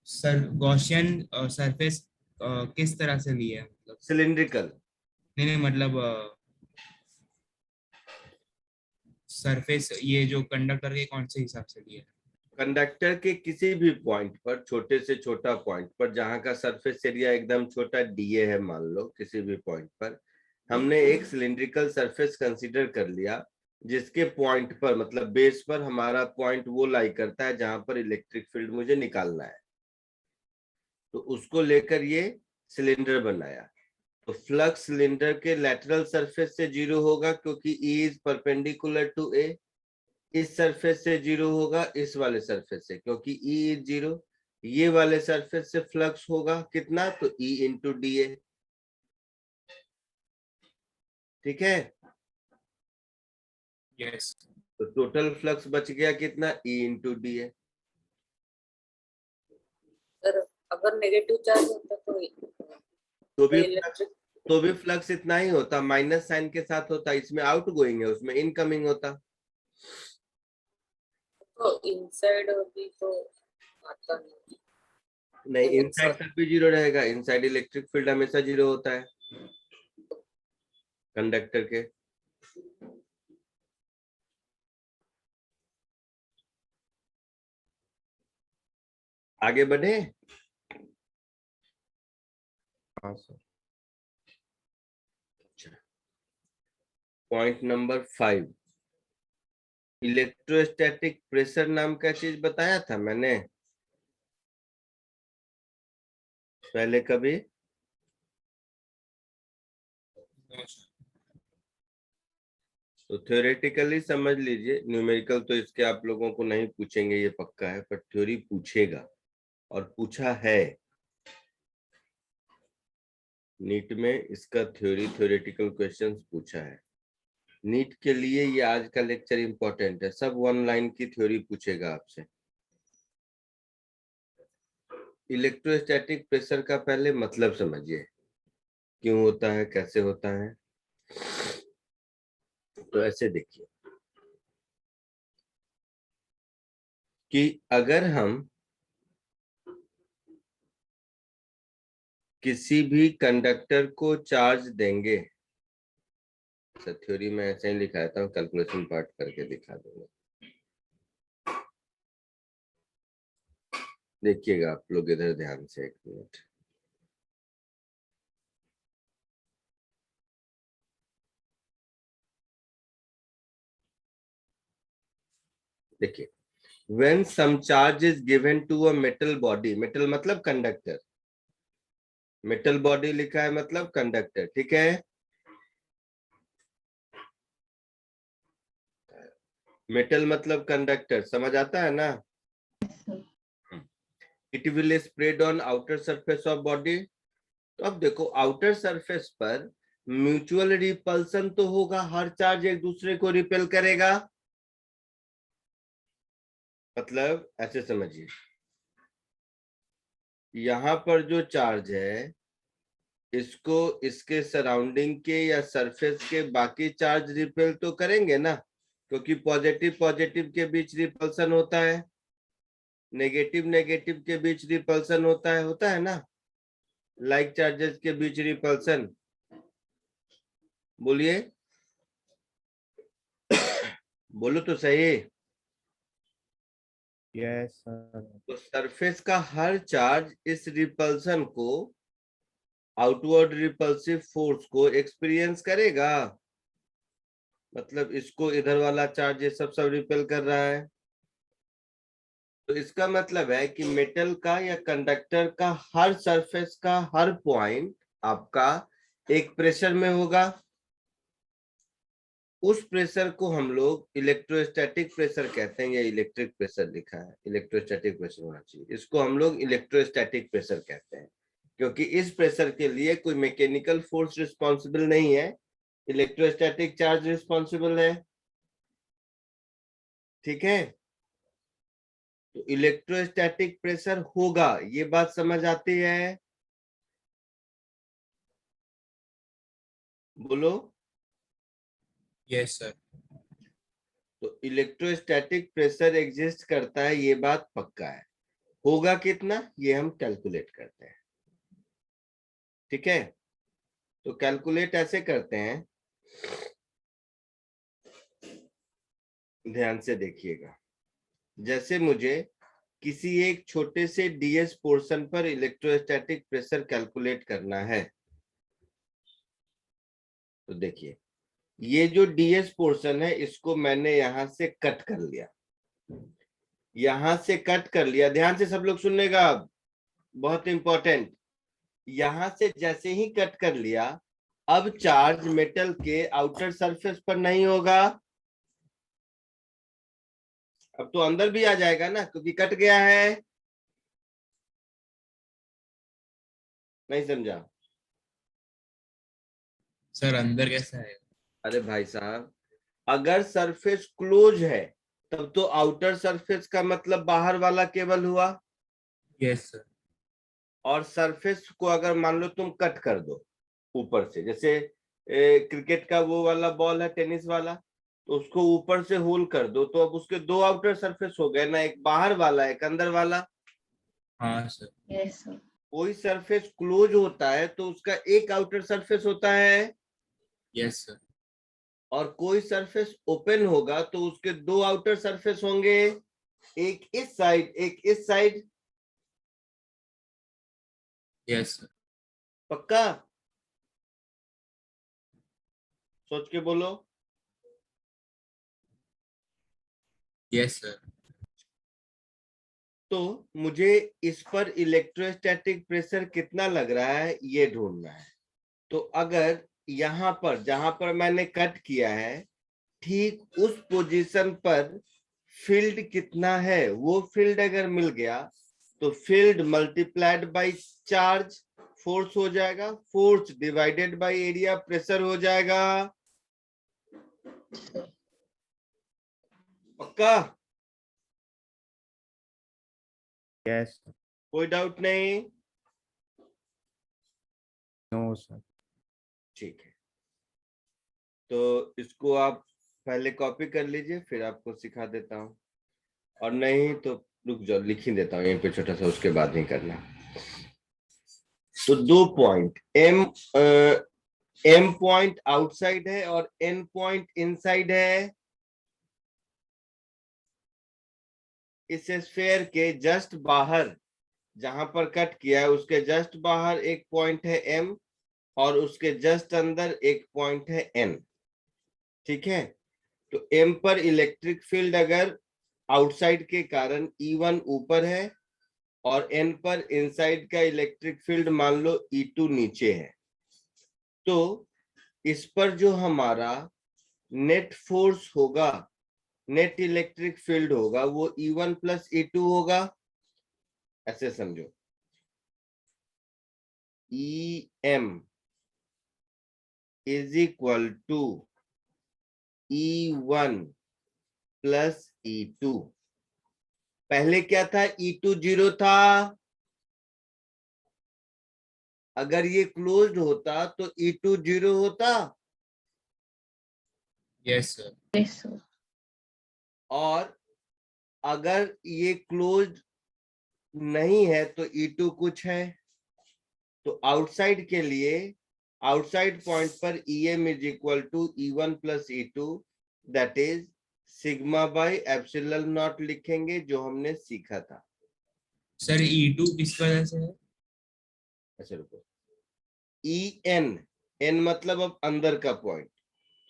सर गॉसियन सरफेस किस तरह से लिया है, मतलब सिलिंड्रिकल। नहीं नहीं, मतलब सरफेस ये जो कंडक्टर के कौन से हिसाब से दिए? कंडक्टर के किसी भी पॉइंट पर, छोटे से छोटा पॉइंट पर, जहां का सरफेस एरिया एकदम छोटा डीए है, मान लो किसी भी पॉइंट पर हमने एक सिलिंड्रिकल सरफेस कंसीडर कर लिया, जिसके पॉइंट पर मतलब बेस पर हमारा पॉइंट वो लाई करता है जहां पर इलेक्ट्रिक फील्ड मुझे निकालना है, तो उसको लेकर ये सिलेंडर बनाया। तो फ्लक्स सिलेंडर के लैटरल सरफेस से 0 होगा क्योंकि E इज परपेंडिकुलर टू ए। इस सरफेस से 0 होगा इस वाले सरफेस से क्योंकि E इज 0। ये वाले सरफेस से फ्लक्स होगा कितना, तो E इंटू डी ए। ठीक है, यस। तो टोटल फ्लक्स बच गया कितना, E into D A. Sir अगर नेगेटिव चार्ज होता तो इलेक्ट्रिक तो भी फ्लक्स इतना ही होता, माइनस साइन के साथ होता। इसमें आउट गोइंग है, उसमें इनकमिंग होता। तो इनसाइड भी तो आता नहीं। नहीं, इनसाइड तक भी 0 रहेगा। इनसाइड इलेक्ट्रिक फील्ड हमेशा 0 होता है कंडक्टर के। आगे बढ़े। हाँ सर। अच्छा, पॉइंट नंबर 5, इलेक्ट्रोस्टैटिक प्रेशर नाम का चीज बताया था मैंने पहले कभी। तो थ्योरेटिकली समझ लीजिए, न्यूमेरिकल तो इसके आप लोगों को नहीं पूछेंगे ये पक्का है, पर थ्योरी पूछेगा और पूछा है। नीट में इसका थ्योरेटिकल क्वेश्चंस पूछा है। नीट के लिए ये आज का लेक्चर इंपॉर्टेंट है, सब 1 लाइन की थ्योरी पूछेगा आपसे। इलेक्ट्रोस्टैटिक प्रेशर का पहले मतलब समझिए, क्यों होता है, कैसे होता है। तो ऐसे देखिए कि अगर हम किसी भी कंडक्टर को चार्ज देंगे, थ्योरी में ऐसे ही लिखा था, कैलकुलेशन पार्ट करके दिखा दूंगा, देखिएगा आप लोग इधर ध्यान से 1 मिनट। देखिए, when some charge is given to a metal body, metal मतलब कंडक्टर, मेटल बॉडी लिखा है मतलब कंडक्टर, ठीक है। मेटल मतलब कंडक्टर, समझ आता है ना। It will spread on outer surface of body. तो अब देखो, आउटर सरफेस पर म्यूचुअल रिपल्सन तो होगा, हर चार्ज एक दूसरे को रिपेल करेगा। मतलब ऐसे समझिए, यहां पर जो चार्ज है इसको इसके सराउंडिंग के या सरफेस के बाकी चार्ज रिपेल तो करेंगे ना, क्योंकि पॉजिटिव पॉजिटिव के बीच रिपल्सन होता है, नेगेटिव नेगेटिव के बीच रिपल्सन होता है ना, लाइक चार्जेस के बीच रिपल्सन। बोलिए, बोलो तो सही। Yes sir. तो सरफेस का हर चार्ज इस रिपल्सन को, आउटवर्ड रिपल्सिव फोर्स को एक्सपीरियंस करेगा। मतलब इसको इधर वाला चार्ज ये सब रिपेल कर रहा है। तो इसका मतलब है कि मेटल का या कंडक्टर का हर सरफेस का हर पॉइंट आपका एक प्रेशर में होगा। उस प्रेशर को हम लोग इलेक्ट्रोस्टैटिक प्रेशर कहते हैं। ये इलेक्ट्रिक प्रेशर लिखा है, इलेक्ट्रोस्टैटिक प्रेशर होना चाहिए। इसको हम लोग इलेक्ट्रोस्टैटिक प्रेशर कहते हैं क्योंकि इस प्रेशर के लिए कोई मैकेनिकल फोर्स रिस्पॉन्सिबल नहीं है, इलेक्ट्रोस्टैटिक चार्ज रिस्पॉन्सिबल है। ठीक है, तो इलेक्ट्रोस्टैटिक प्रेशर होगा, ये बात समझ आती है। बोलो। Yes sir. तो इलेक्ट्रोस्टैटिक प्रेशर एग्जिस्ट करता है, ये बात पक्का है। होगा कितना, ये हम कैलकुलेट करते हैं। ठीक है, तो कैलकुलेट ऐसे करते हैं, ध्यान से देखिएगा। जैसे मुझे किसी एक छोटे से डीएस पोर्शन पर इलेक्ट्रोस्टैटिक प्रेशर कैलकुलेट करना है, तो देखिए ये जो डीएस पोर्शन है इसको मैंने यहां से कट कर लिया, यहां से कट कर लिया। ध्यान से सब लोग सुनने का, बहुत इंपॉर्टेंट। यहां से जैसे ही कट कर लिया, अब चार्ज मेटल के आउटर सरफेस पर नहीं होगा, अब तो अंदर भी आ जाएगा ना, क्योंकि कट गया है। नहीं समझा? सर अंदर कैसा है? अरे भाई साहब, अगर सरफेस क्लोज है तब तो आउटर सरफेस का मतलब बाहर वाला केबल हुआ, यस सर। और सरफेस को अगर मान लो तुम कट कर दो ऊपर से, जैसे क्रिकेट का वो वाला बॉल है, टेनिस वाला, तो उसको ऊपर से होल कर दो, तो अब उसके दो आउटर सरफेस हो गए ना, एक बाहर वाला एक अंदर वाला। हाँ सर। Yes, sir. कोई सरफेस क्लोज होता है तो उसका एक आउटर सरफेस होता है, यस सर। और कोई सरफेस ओपन होगा तो उसके दो आउटर सरफेस होंगे, एक इस साइड एक इस साइड। Yes sir. पक्का? सोच के बोलो। Yes sir. तो मुझे इस पर इलेक्ट्रोस्टैटिक प्रेशर कितना लग रहा है ये ढूंढना है। तो अगर यहां पर जहां पर मैंने कट किया है, ठीक उस पोजीशन पर फील्ड कितना है, वो फील्ड अगर मिल गया तो field multiplied by charge force हो जाएगा, force divided by area pressure हो जाएगा। पक्का? यस। कोई डाउट नहीं? No sir. ठीक है, तो इसको आप पहले कॉपी कर लीजिए, फिर आपको सिखा देता हूं, और नहीं तो रुक जाओ, लिख ही देता हूँ यहीं पे छोटा सा, उसके बाद नहीं करना। तो दो पॉइंट एम पॉइंट आउटसाइड है और एन पॉइंट इनसाइड है। इस स्फीयर के जस्ट बाहर, जहां पर कट किया है उसके जस्ट बाहर एक पॉइंट है एम, और उसके जस्ट अंदर एक पॉइंट है एन। ठीक है, तो एम पर इलेक्ट्रिक फील्ड अगर आउटसाइड के कारण E1 ऊपर है, और एन पर इनसाइड का इलेक्ट्रिक फील्ड मान लो E2 नीचे है, तो इस पर जो हमारा नेट फोर्स होगा, नेट इलेक्ट्रिक फील्ड होगा, वो E1 प्लस E2 होगा। ऐसे समझो, EM is equal to E1 plus E2। पहले क्या था? E2 0 था, अगर ये क्लोज्ड होता तो E2 0 होता, यस सर। Yes, sir. और अगर ये क्लोज्ड नहीं है तो E2 कुछ है। तो आउटसाइड के लिए, आउटसाइड पॉइंट पर EM is equal to E1 plus E2, that is sigma by epsilon naught लिखेंगे, जो हमने सीखा था। सर E2 किस वजह से है? अच्छा रुको, EN, N मतलब अब अंदर का पॉइंट,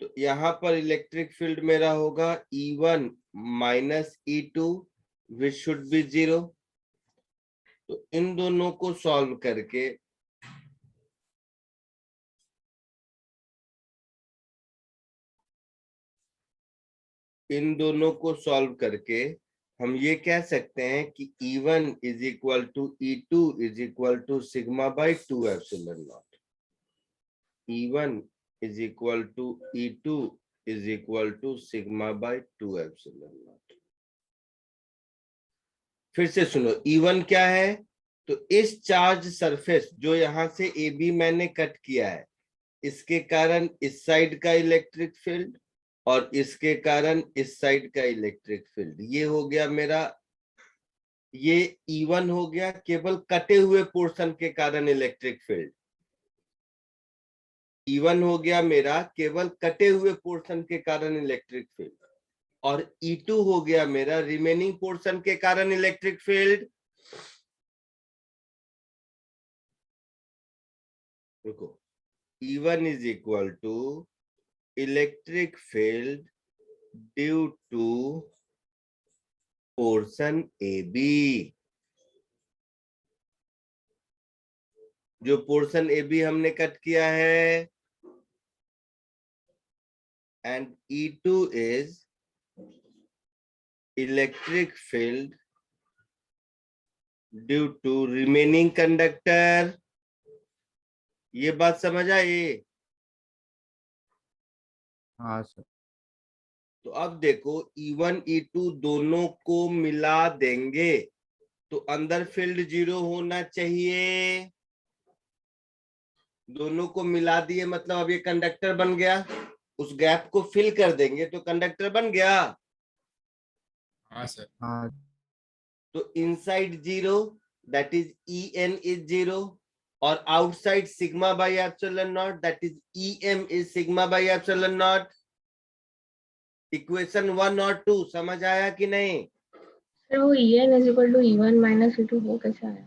तो यहाँ पर इलेक्ट्रिक फील्ड मेरा होगा E1 minus E2 which should be 0। तो इन दोनों को सॉल्व करके हम ये कह सकते हैं कि E1 is equal to E2 is equal to sigma by 2 epsilon naught. E1 is equal to E2 is equal to sigma by 2 epsilon naught. फिर से सुनो, E1 क्या है? तो इस चार्ज सरफेस जो यहां से AB मैंने कट किया है, इसके कारण इस साइड का इलेक्ट्रिक फील्ड, और इसके कारण इस साइड का इलेक्ट्रिक फील्ड, ये हो गया मेरा, ये E1 हो गया केवल कटे हुए पोर्शन के कारण इलेक्ट्रिक फील्ड। E1 हो गया मेरा केवल कटे हुए पोर्शन के कारण इलेक्ट्रिक फील्ड, और E2 हो गया मेरा रिमेनिंग पोर्शन के कारण इलेक्ट्रिक फील्ड। रुको, E1 is equal to electric field due to portion AB। जो पोर्शन AB हमने कट किया है, and E2 is electric field due to remaining conductor. ये बात समझ आई? हाँ सर। तो अब देखो E1 E2 दोनों को मिला देंगे तो अंदर फील्ड 0 होना चाहिए। दोनों को मिला दिए मतलब अब ये कंडक्टर बन गया, उस गैप को फिल कर देंगे तो कंडक्टर बन गया। हाँ सर। हाँ तो inside 0 that is En is 0 और outside sigma by epsilon not that is Em is sigma by epsilon not. Equation 1 और 2 समझ आया कि नहीं? सर वो En is equal to E1 minus E2 वो कैसे आया?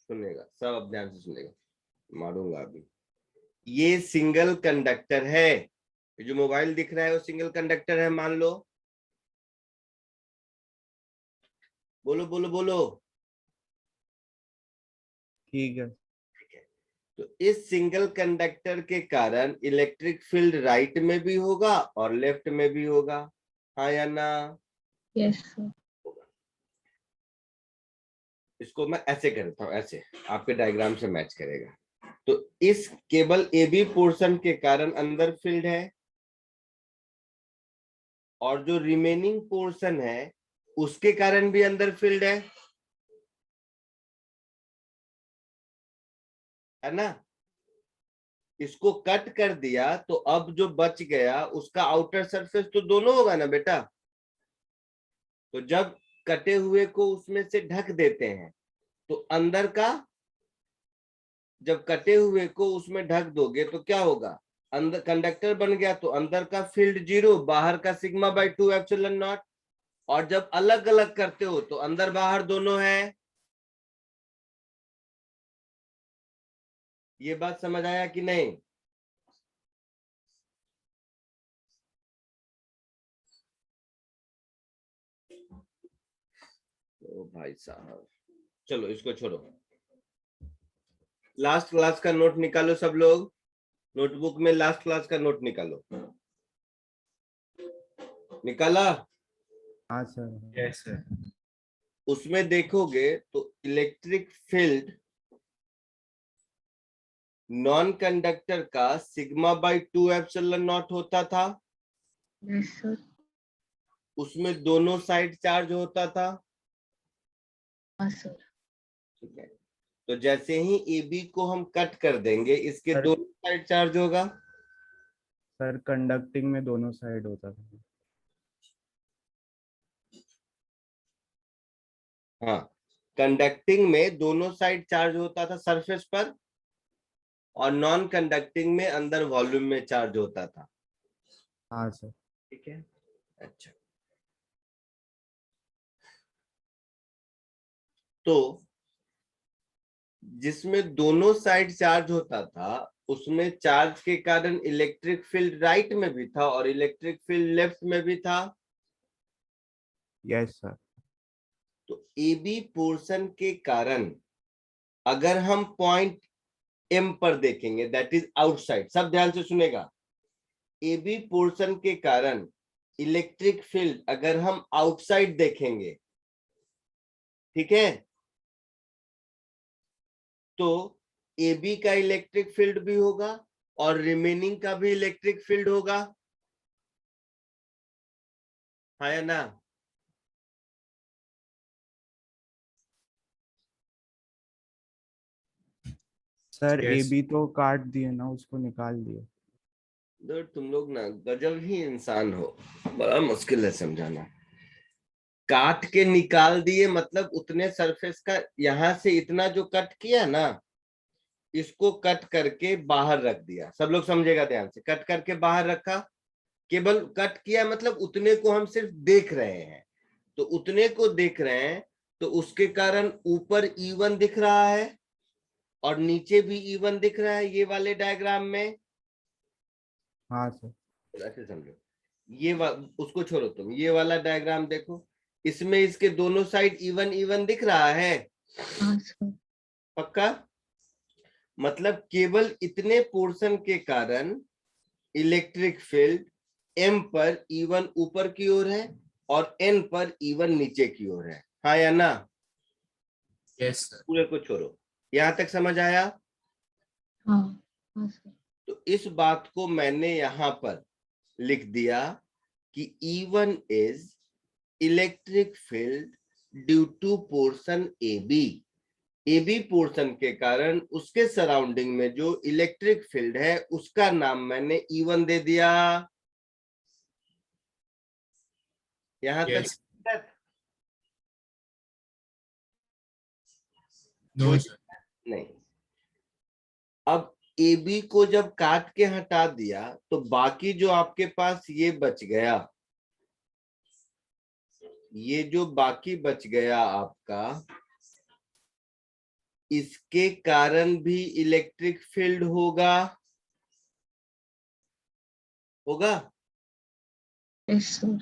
सुनेगा सब, अब ध्यान से सुनेगा, मारूंगा अभी। ये सिंगल कंडक्टर है, जो मोबाइल दिख रहा है वो सिंगल कंडक्टर है मान लो। बोलो बोलो बोलो। ठीक है। तो इस सिंगल कंडक्टर के कारण इलेक्ट्रिक फील्ड राइट में भी होगा और लेफ्ट में भी होगा, हाँ या ना? Yes sir. इसको मैं ऐसे करता हूं, ऐसे आपके डायग्राम से मैच करेगा। तो इस केवल AB पोर्शन के कारण अंदर फील्ड है, और जो रिमेनिंग पोर्शन है उसके कारण भी अंदर फील्ड है ना? इसको कट कर दिया तो अब जो बच गया उसका आउटर सरफेस तो दोनों होगा ना बेटा। तो जब कटे हुए को उसमें से ढक देते हैं तो अंदर का, जब कटे हुए को उसमें ढक दोगे तो क्या होगा? अंदर कंडक्टर बन गया तो अंदर का फील्ड 0, बाहर का सिग्मा बाई 2 एप्सिलॉन नॉट। और जब अलग अलग करते हो तो अंदर बाहर दोनों है। ये बात समझ आया कि नहीं? ओ भाई साहब, चलो इसको छोड़ो। लास्ट क्लास का नोट निकालो सब लोग, नोटबुक में लास्ट क्लास का नोट निकालो। निकाला? हाँ सर। Yes sir. उसमें देखोगे तो इलेक्ट्रिक फील्ड नॉन कंडक्टर का सिग्मा बाई 2 एप्सिलॉन नॉट होता था। Yes sir. उसमें दोनों साइड चार्ज होता था। हाँ सर। ठीक है, तो जैसे ही AB को हम कट कर देंगे इसके सर- दोनों साइड चार्ज होगा। सर कंडक्टिंग में दोनों साइड होता था। हाँ, कंडक्टिंग में दोनों साइड चार्ज होता था सरफेस पर, और नॉन कंडक्टिंग में अंदर वॉल्यूम में चार्ज होता था। हाँ सर। ठीक है, अच्छा। तो जिसमें दोनों साइड चार्ज होता था उसमें चार्ज के कारण इलेक्ट्रिक फील्ड राइट में भी था और इलेक्ट्रिक फील्ड लेफ्ट में भी था। Yes sir. तो AB पोर्शन के कारण अगर हम पॉइंट M पर देखेंगे दैट इज आउटसाइड, सब ध्यान से सुनेगा। AB पोर्शन के कारण इलेक्ट्रिक फील्ड अगर हम आउटसाइड देखेंगे, ठीक है, तो AB का इलेक्ट्रिक फील्ड भी होगा और रिमेनिंग का भी इलेक्ट्रिक फील्ड होगा, हाँ या ना? Sir Yes. AB तो काट दिए ना, उसको निकाल दिए। तुम लोग ना गजब ही इंसान हो, बड़ा मुश्किल है समझाना। काट के निकाल दिए मतलब उतने सरफेस का, यहां से इतना जो कट किया ना, इसको कट करके बाहर रख दिया। सब लोग समझेगा ध्यान से, कट करके बाहर रखा, केवल कट किया मतलब उतने को हम सिर्फ देख रहे हैं। तो उतने को देख रहे हैं तो उसके कारण ऊपर E1 दिख रहा है और नीचे भी E1 दिख रहा है ये वाले डायग्राम में। हाँ सर। ऐसे समझो, उसको छोड़ो तुम, ये वाला डायग्राम देखो, इसमें इसके दोनों साइड E1 दिख रहा है। हाँ सर। पक्का? मतलब केवल इतने पोर्शन के कारण इलेक्ट्रिक फील्ड M पर E1 ऊपर की ओर है और N पर E1 नीचे की ओर है। हाँ या ना? Yes sir. पूरे को छोड़ो, यहां तक समझ आया? हाँ हाँ सर। तो इस बात को मैंने यहां पर लिख दिया कि E1 is electric field due to portion AB portion के कारण उसके सराउंडिंग में जो इलेक्ट्रिक फील्ड है उसका नाम मैंने E1 दे दिया। यहां यस। तक नो सर। नहीं। अब AB को जब काट के हटा दिया तो बाकी जो आपके पास ये बच गया, ये जो बाकी बच गया आपका, इसके कारण भी इलेक्ट्रिक फील्ड होगा। Yes sir.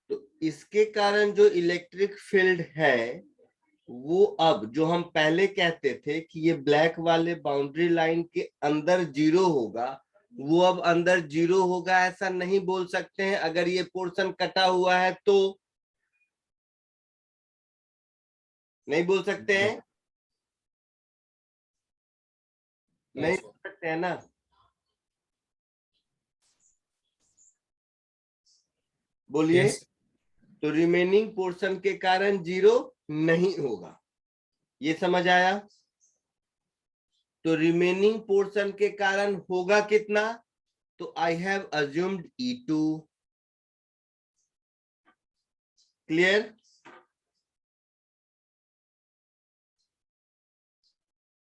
तो इसके कारण जो इलेक्ट्रिक फील्ड है वो अब जो हम पहले कहते थे कि ये ब्लैक वाले बाउंड्री लाइन के अंदर जीरो होगा, वो अब अंदर जीरो होगा ऐसा नहीं बोल सकते हैं अगर ये पोर्शन कटा हुआ है तो। नहीं बोल सकते हैं? नहीं बोल सकते हैं ना? बोलिए। यस। तो रिमेनिंग पोर्शन के कारण जीरो नहीं होगा, ये समझ आया? तो रिमेनिंग पोर्शन के कारण होगा कितना? तो I have assumed E2। Clear?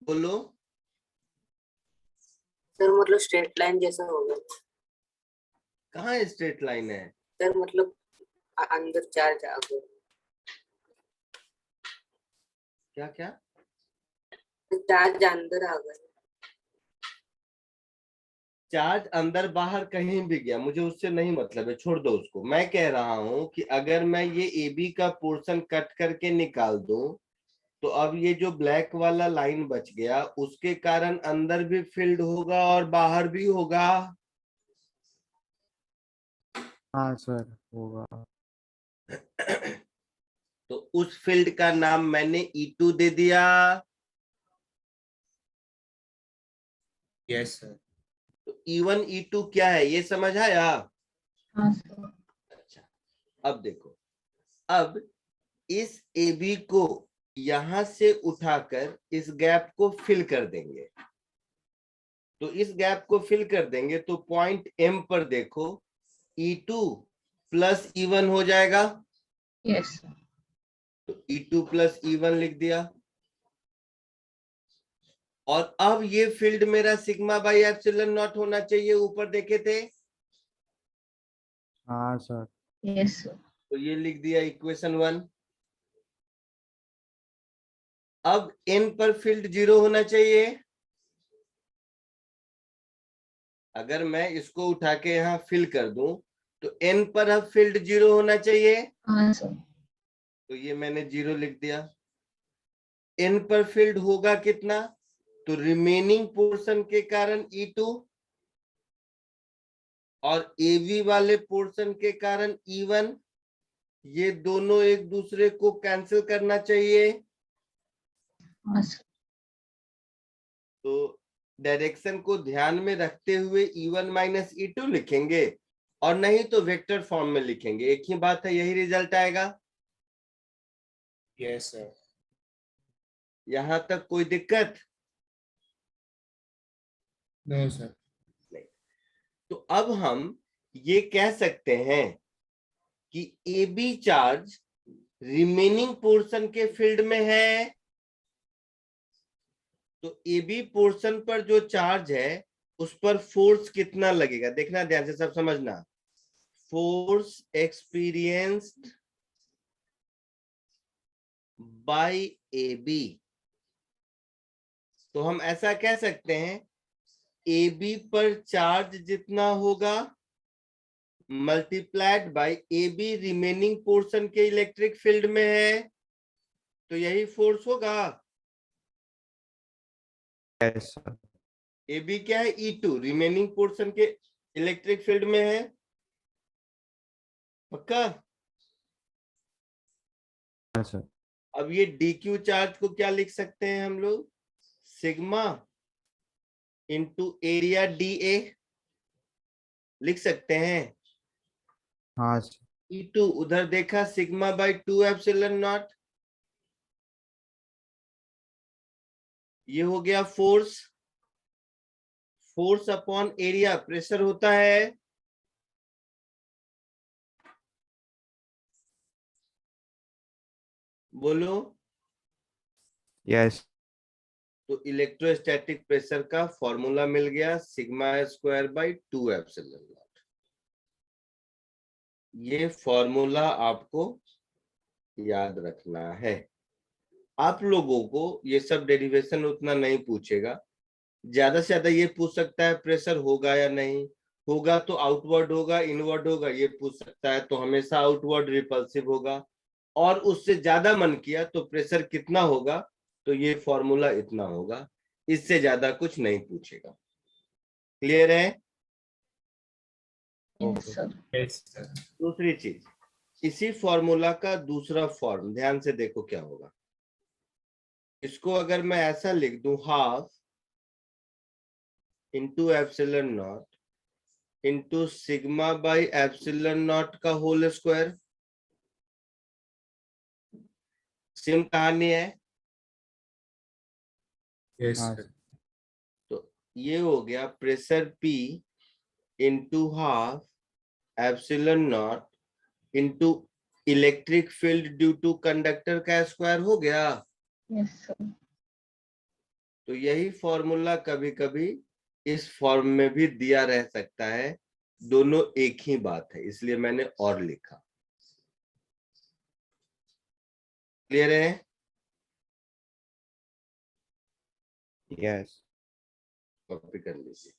बोलो। सर मतलब स्ट्रेट लाइन जैसा होगा। कहाँ स्ट्रेट लाइन है? सर मतलब अंदर चार्ज आ गया। क्या क्या? चार्ज अंदर आ गया। चार्ज अंदर बाहर कहीं भी गया मुझे उससे नहीं मतलब है, छोड़ दो उसको। मैं कह रहा हूं कि अगर मैं ये AB का पोर्शन कट करके निकाल दूं तो अब ये जो ब्लैक वाला लाइन बच गया उसके कारण अंदर भी फील्ड होगा और बाहर भी होगा। हाँ सर होगा। तो उस फील्ड का नाम मैंने E2 दे दिया। Yes sir. तो E1 E2 क्या है ये समझ आया? हाँ सर। अच्छा, अब देखो, अब इस AB को यहां से उठाकर इस गैप को फिल कर देंगे। तो इस गैप को फिल कर देंगे तो पॉइंट M पर देखो E2 प्लस E1 हो जाएगा। Yes sir. तो E2 प्लस E1 लिख दिया। और अब ये फील्ड मेरा सिग्मा बाई एप्सिलॉन नॉट होना चाहिए, ऊपर देखे थे। हाँ सर। Yes sir. तो ये लिख दिया इक्वेशन 1। अब N पर फील्ड 0 होना चाहिए। अगर मैं इसको उठा के यहाँ फिल कर दूं तो N पर अब फील्ड 0 होना चाहिए। हाँ सर। तो ये मैंने 0 लिख दिया। N पर फील्ड होगा कितना? तो रिमेनिंग पोर्शन के कारण E2 और AV वाले पोर्शन के कारण E1, ये दोनों एक दूसरे को कैंसिल करना चाहिए। हाँ सर। तो डायरेक्शन को ध्यान में रखते हुए E1 माइनस E2 लिखेंगे और नहीं तो वेक्टर फॉर्म में लिखेंगे, एक ही बात है, यही रिजल्ट आएगा। Yes sir. यहां तक कोई दिक्कत नो सर। नहीं? तो अब हम ये कह सकते हैं कि AB चार्ज रिमेनिंग पोर्शन के फील्ड में है। तो ए बी पोर्शन पर जो चार्ज है उस पर फोर्स कितना लगेगा, देखना ध्यान से, सब समझना। Force experienced by A B. तो हम ऐसा कह सकते हैं ए बी पर चार्ज जितना होगा multiplied by A be remaining portion के इलेक्ट्रिक फील्ड में है, तो यही फोर्स होगा। Yes sir. ए बी क्या है, E2 रिमेनिंग पोर्शन के इलेक्ट्रिक फील्ड में है, पक्का। हाँ सर। अब ये DQ चार्ज को क्या लिख सकते हैं हम लोग, सिग्मा इंटू एरिया DA लिख सकते हैं। हाँ सर। E2 उधर देखा सिग्मा बाय 2 एप्सिलॉन नॉट, ये हो गया force. Force upon area pressure होता है। बोलो। यस। तो इलेक्ट्रोस्टैटिक प्रेशर का फॉर्मूला मिल गया, sigma square by 2 epsilon not. ये फॉर्मूला आपको याद रखना है। आप लोगों को ये सब डेरिवेशन उतना नहीं पूछेगा, ज्यादा से ज्यादा ये पूछ सकता है प्रेशर होगा या नहीं होगा, तो आउटवर्ड होगा इनवर्ड होगा ये पूछ सकता है, तो हमेशा आउटवर्ड रिपल्सिव होगा। और उससे ज्यादा मन किया तो प्रेशर कितना होगा, तो ये फॉर्मूला इतना होगा, इससे ज्यादा कुछ नहीं पूछेगा। क्लियर है। Yes, sir. Yes sir. दूसरी चीज, इसी फॉर्मूला का दूसरा फॉर्म ध्यान से देखो क्या होगा। इसको अगर मैं ऐसा लिख दूं, half into epsilon naught into sigma by epsilon not का होल स्क्वायर, सेम कहानी है। यस हाँ सर। सर। तो ये हो गया pressure P into half epsilon naught into electric field due to conductor का स्क्वायर हो गया। Yes, sir. तो यही फॉर्मूला कभी कभी इस फॉर्म में भी दिया रह सकता है, दोनों एक ही बात है, इसलिए मैंने और लिखा। क्लियर है। यस। कॉपी कर लीजिए।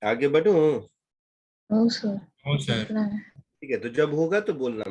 आगे बढ़ूं? No sir, no sir. इतना है। ठीक है, तो जब होगा तो बोलना।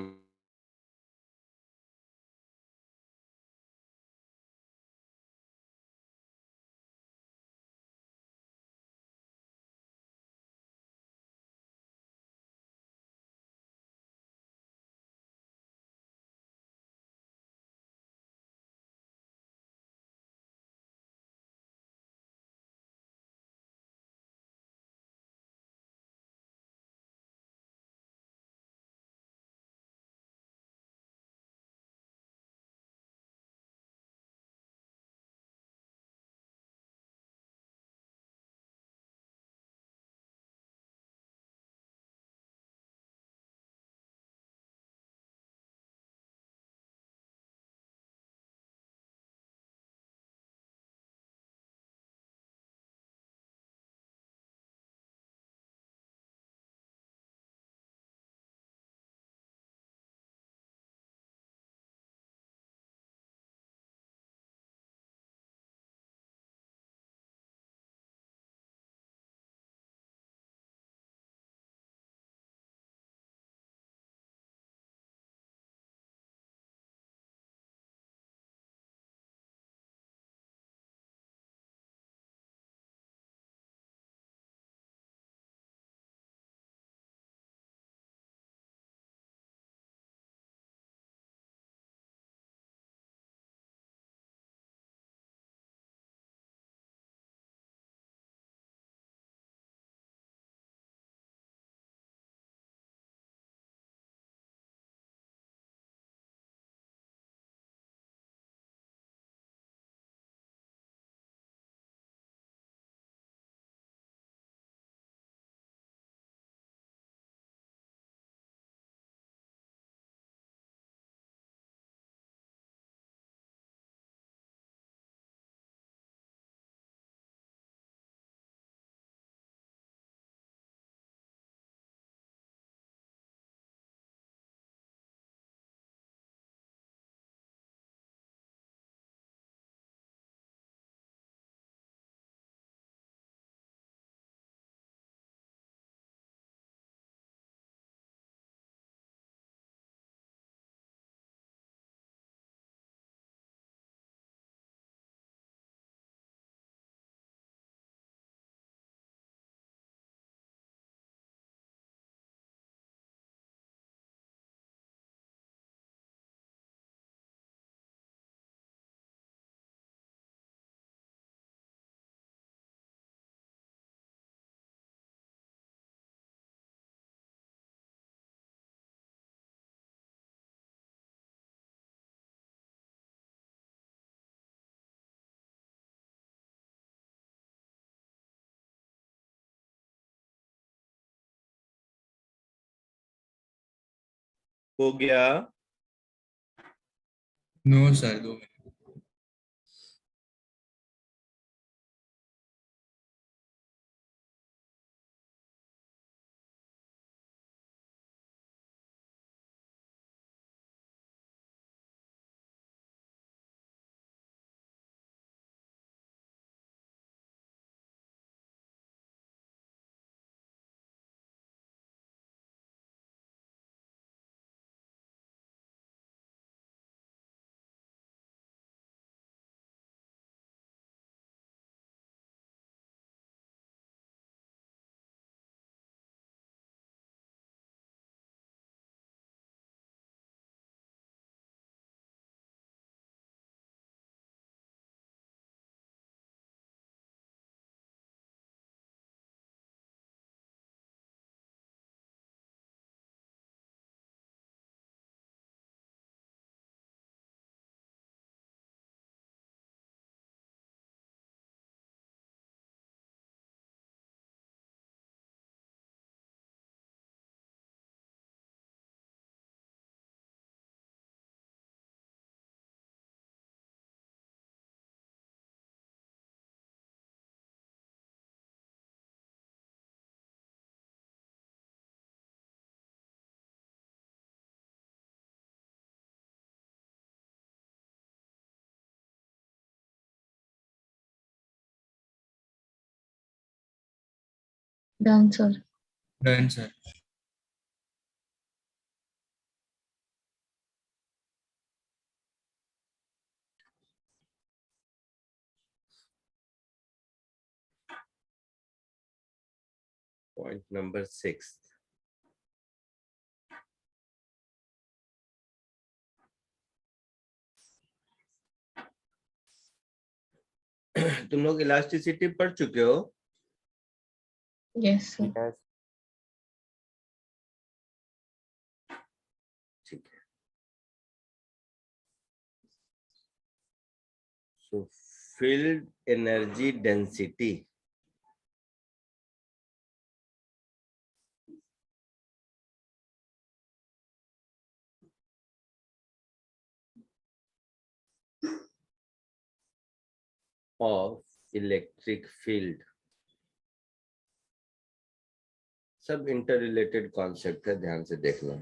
हो गया? No sir, 2 minute. Done, sir. Done sir. Point number 6. तुम लोग इलास्टिसिटी पढ़ चुके हो? Yes, sir. Yes. ठीक है. So field energy density of electric field, सब इंटर रिलेटेड कॉन्सेप्ट है, ध्यान से देखना.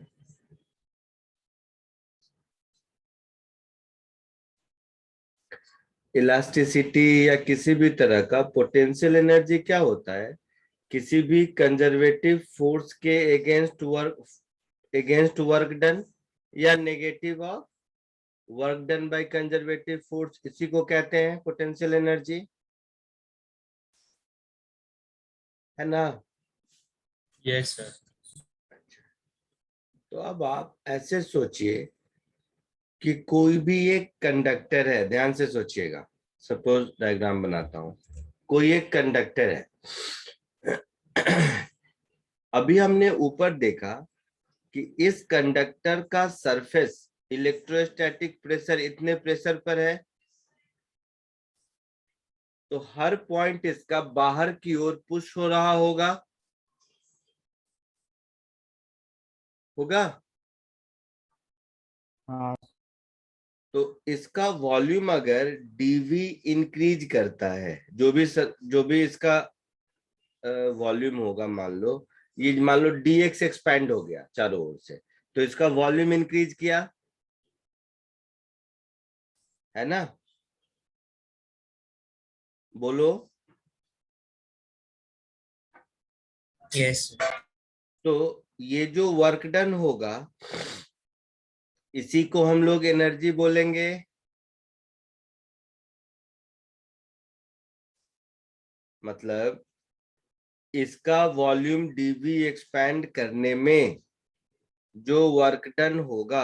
इलास्टिसिटी या किसी भी तरह का पोटेंशियल एनर्जी क्या होता है? किसी भी कंजर्वेटिव फोर्स के अगेंस्ट वर्क डन या negative of work done by conservative force, इसी को कहते हैं पोटेंशियल एनर्जी, है ना? Yes sir. तो अब आप ऐसे सोचिए कि कोई भी एक कंडक्टर है, ध्यान से सोचिएगा. सपोज डायग्राम बनाता हूं. कोई एक कंडक्टर है. अभी हमने ऊपर देखा कि इस कंडक्टर का सरफेस इलेक्ट्रोस्टैटिक प्रेशर इतने प्रेशर पर है, तो हर पॉइंट इसका बाहर की ओर पुश हो रहा होगा. हाँ. तो इसका वॉल्यूम अगर डीवी इंक्रीज करता है, जो भी इसका वॉल्यूम होगा, मान लो डीएक्स एक्सपैंड हो गया चारों ओर से, तो इसका वॉल्यूम इंक्रीज किया, है ना? बोलो. यस. तो ये जो वर्क डन होगा, इसी को हम लोग एनर्जी बोलेंगे. मतलब इसका वॉल्यूम डीवी एक्सपैंड करने में जो वर्क डन होगा,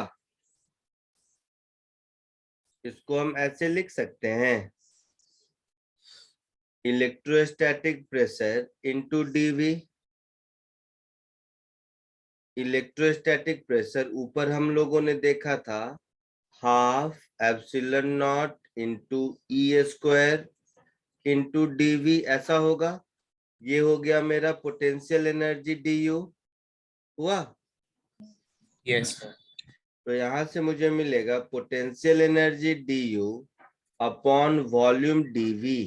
इसको हम ऐसे लिख सकते हैं, electrostatic pressure into DV. Electrostatic pressure ऊपर हम लोगों ने देखा था, half epsilon naught into E square into DV, ऐसा होगा. ये हो गया मेरा पोटेंशियल एनर्जी डीयू हुआ. Yes sir. तो यहां से मुझे मिलेगा potential energy DU upon volume DV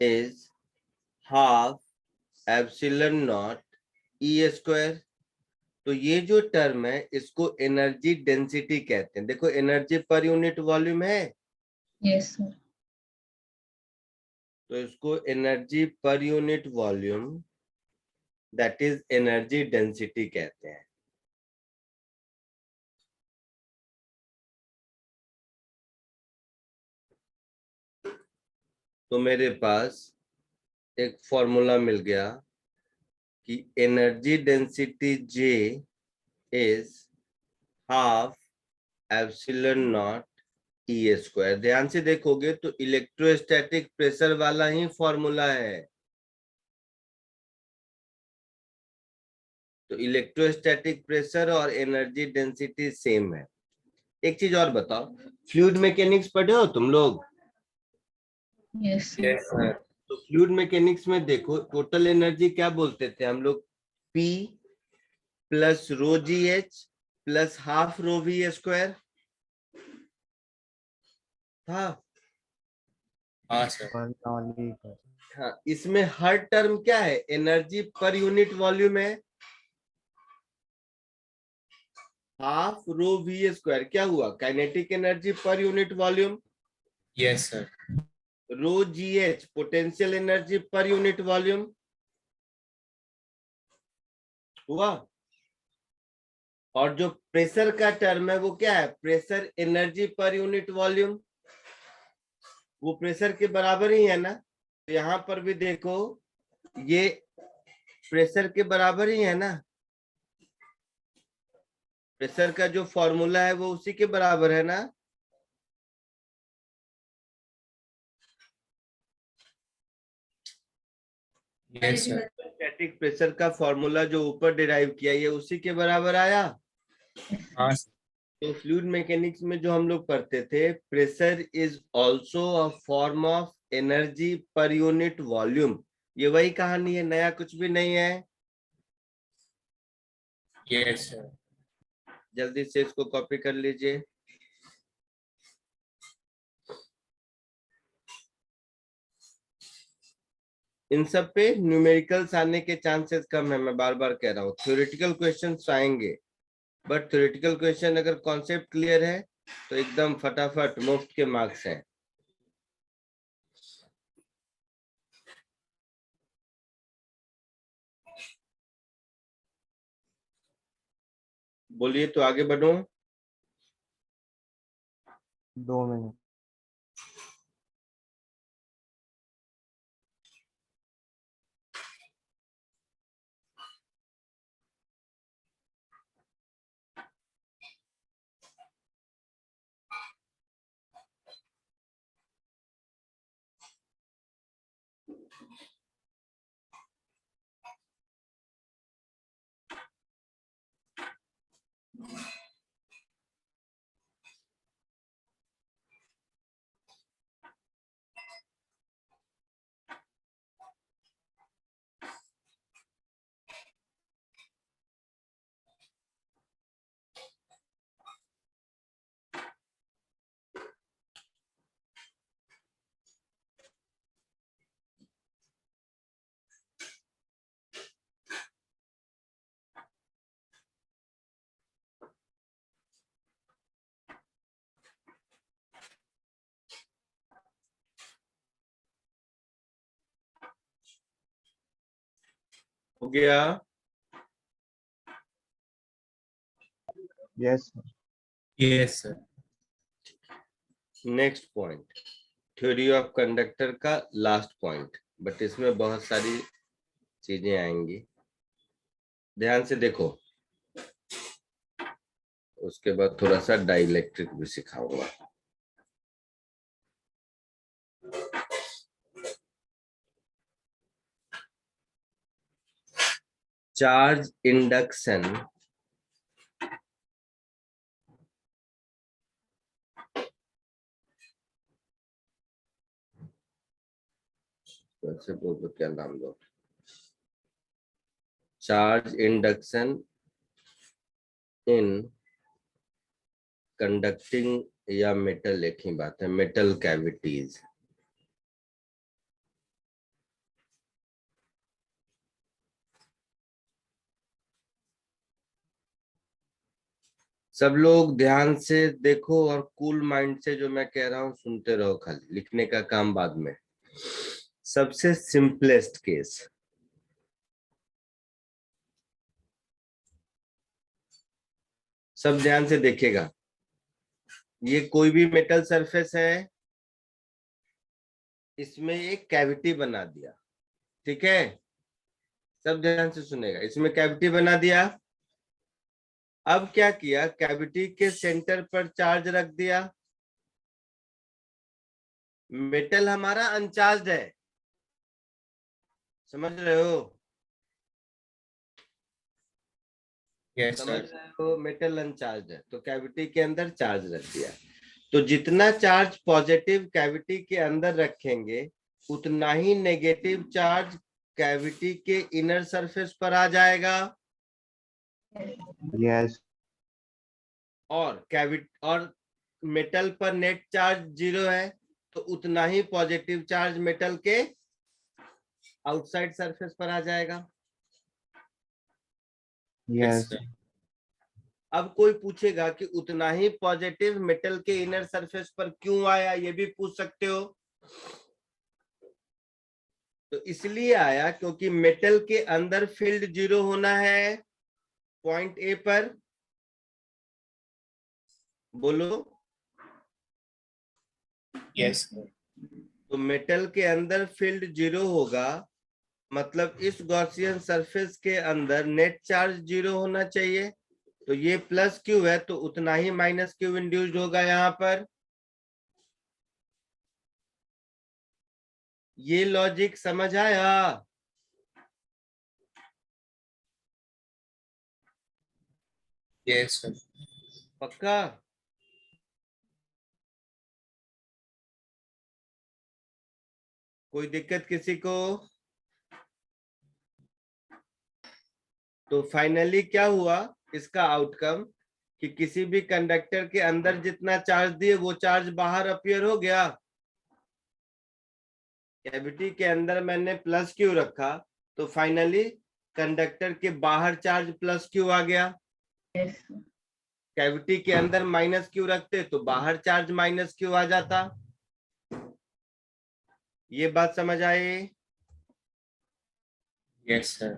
is half epsilon naught E square. तो ये जो टर्म है, इसको एनर्जी डेंसिटी कहते हैं. देखो, एनर्जी पर यूनिट वॉल्यूम है, Yes, sir. तो इसको energy per unit volume, that is energy density कहते हैं. तो मेरे पास एक फॉर्मूला मिल गया कि energy density J is half epsilon naught E square. ध्यान से देखोगे तो इलेक्ट्रोस्टैटिक प्रेशर वाला ही फॉर्मूला है. तो इलेक्ट्रोस्टैटिक प्रेशर और एनर्जी डेंसिटी सेम है. एक चीज और बताओ, फ्लूइड मैकेनिक्स पढ़े हो तुम लोग? Yes, sir. Yes sir. तो फ्लूइड मैकेनिक्स में देखो, टोटल एनर्जी क्या बोलते थे हम लोग? P plus rho ji H plus half rho we square था. हाँ सर. बर्नौली का. हाँ, इसमें हर टर्म क्या है? एनर्जी पर यूनिट वॉल्यूम है. हाफ रो वी स्क्वायर क्या हुआ? Kinetic energy per unit volume. Yes sir. Rho जी h potential energy per unit volume हुआ, और जो प्रेशर का टर्म है वो क्या है, pressure energy per unit volume, वो प्रेशर के बराबर ही है ना। तो यहाँ पर भी देखो ये प्रेशर के बराबर ही है ना, प्रेशर का जो फॉर्मूला है वो उसी के बराबर है ना। Yes sir. स्टैटिक प्रेशर का फॉर्मूला जो ऊपर डिराइव किया ये उसी के बराबर आया। हाँ सर। तो फ्लूइड मैकेनिक्स में जो हम लोग पढ़ते थे, pressure is also a form of energy per unit volume, ये वही कहानी है, नया कुछ भी नहीं है। Yes sir. जल्दी से इसको कॉपी कर लीजिए। इन सब पे न्यूमेरिकल्स आने के चांसेस कम है, मैं बार बार कह रहा हूँ। थ्योरेटिकल क्वेश्चंस आएंगे, बट थ्योरेटिकल क्वेश्चन अगर कॉन्सेप्ट क्लियर है तो एकदम फटाफट मुफ्त के मार्क्स हैं। बोलिए तो आगे बढ़ो। 2 मिनट। हो गया। Yes yes sir. Next point, theory of conductor का लास्ट पॉइंट, बट इसमें बहुत सारी चीजें आएंगी, ध्यान से देखो। उसके बाद थोड़ा सा डाइलेक्ट्रिक भी सिखाऊंगा। चार्ज इंडक्शन वैसे बोल तो क्या नाम दो, चार्ज इंडक्शन इन कंडक्टिंग या मेटल, एक ही बात है, मेटल कैविटीज। सब लोग ध्यान से देखो और कूल माइंड से जो मैं कह रहा हूं सुनते रहो, खाली लिखने का काम बाद में। सबसे सिंपलेस्ट केस, सब ध्यान से देखिएगा। ये कोई भी मेटल सरफेस है, इसमें एक कैविटी बना दिया, ठीक है, सब ध्यान से सुनेगा। इसमें कैविटी बना दिया, अब क्या किया, कैविटी के सेंटर पर चार्ज रख दिया। मेटल हमारा अनचार्ज है, समझ रहे हो, यस समझ सर। रहे हो, मेटल अनचार्ज है तो कैविटी के अंदर चार्ज रख दिया। तो जितना चार्ज पॉजिटिव कैविटी के अंदर रखेंगे उतना ही नेगेटिव चार्ज कैविटी के इनर सरफेस पर आ जाएगा। यस और कैविटी और मेटल पर नेट चार्ज 0 है तो उतना ही पॉजिटिव चार्ज मेटल के आउटसाइड सरफेस पर आ जाएगा। यस अब कोई पूछेगा कि उतना ही पॉजिटिव मेटल के इनर सरफेस पर क्यों आया, ये भी पूछ सकते हो। तो इसलिए आया क्योंकि मेटल के अंदर फील्ड 0 होना है पॉइंट ए पर। बोलो। Yes sir. तो मेटल के अंदर फील्ड 0 होगा, मतलब इस गॉसियन सरफेस के अंदर नेट चार्ज 0 होना चाहिए। तो ये प्लस क्यू है तो उतना ही माइनस क्यू इंड्यूस्ड होगा यहाँ पर। ये लॉजिक समझ आया? Yes sir. पक्का? कोई दिक्कत किसी को? तो फाइनली क्या हुआ इसका आउटकम कि किसी भी कंडक्टर के अंदर जितना चार्ज दिए वो चार्ज बाहर अपीयर हो गया। कैविटी के अंदर मैंने प्लस क्यू रखा तो फाइनली कंडक्टर के बाहर चार्ज प्लस क्यू आ गया। Yes. कैविटी के अंदर माइनस क्यू रखते तो बाहर चार्ज माइनस क्यू आ जाता। ये बात समझ आए? Yes sir.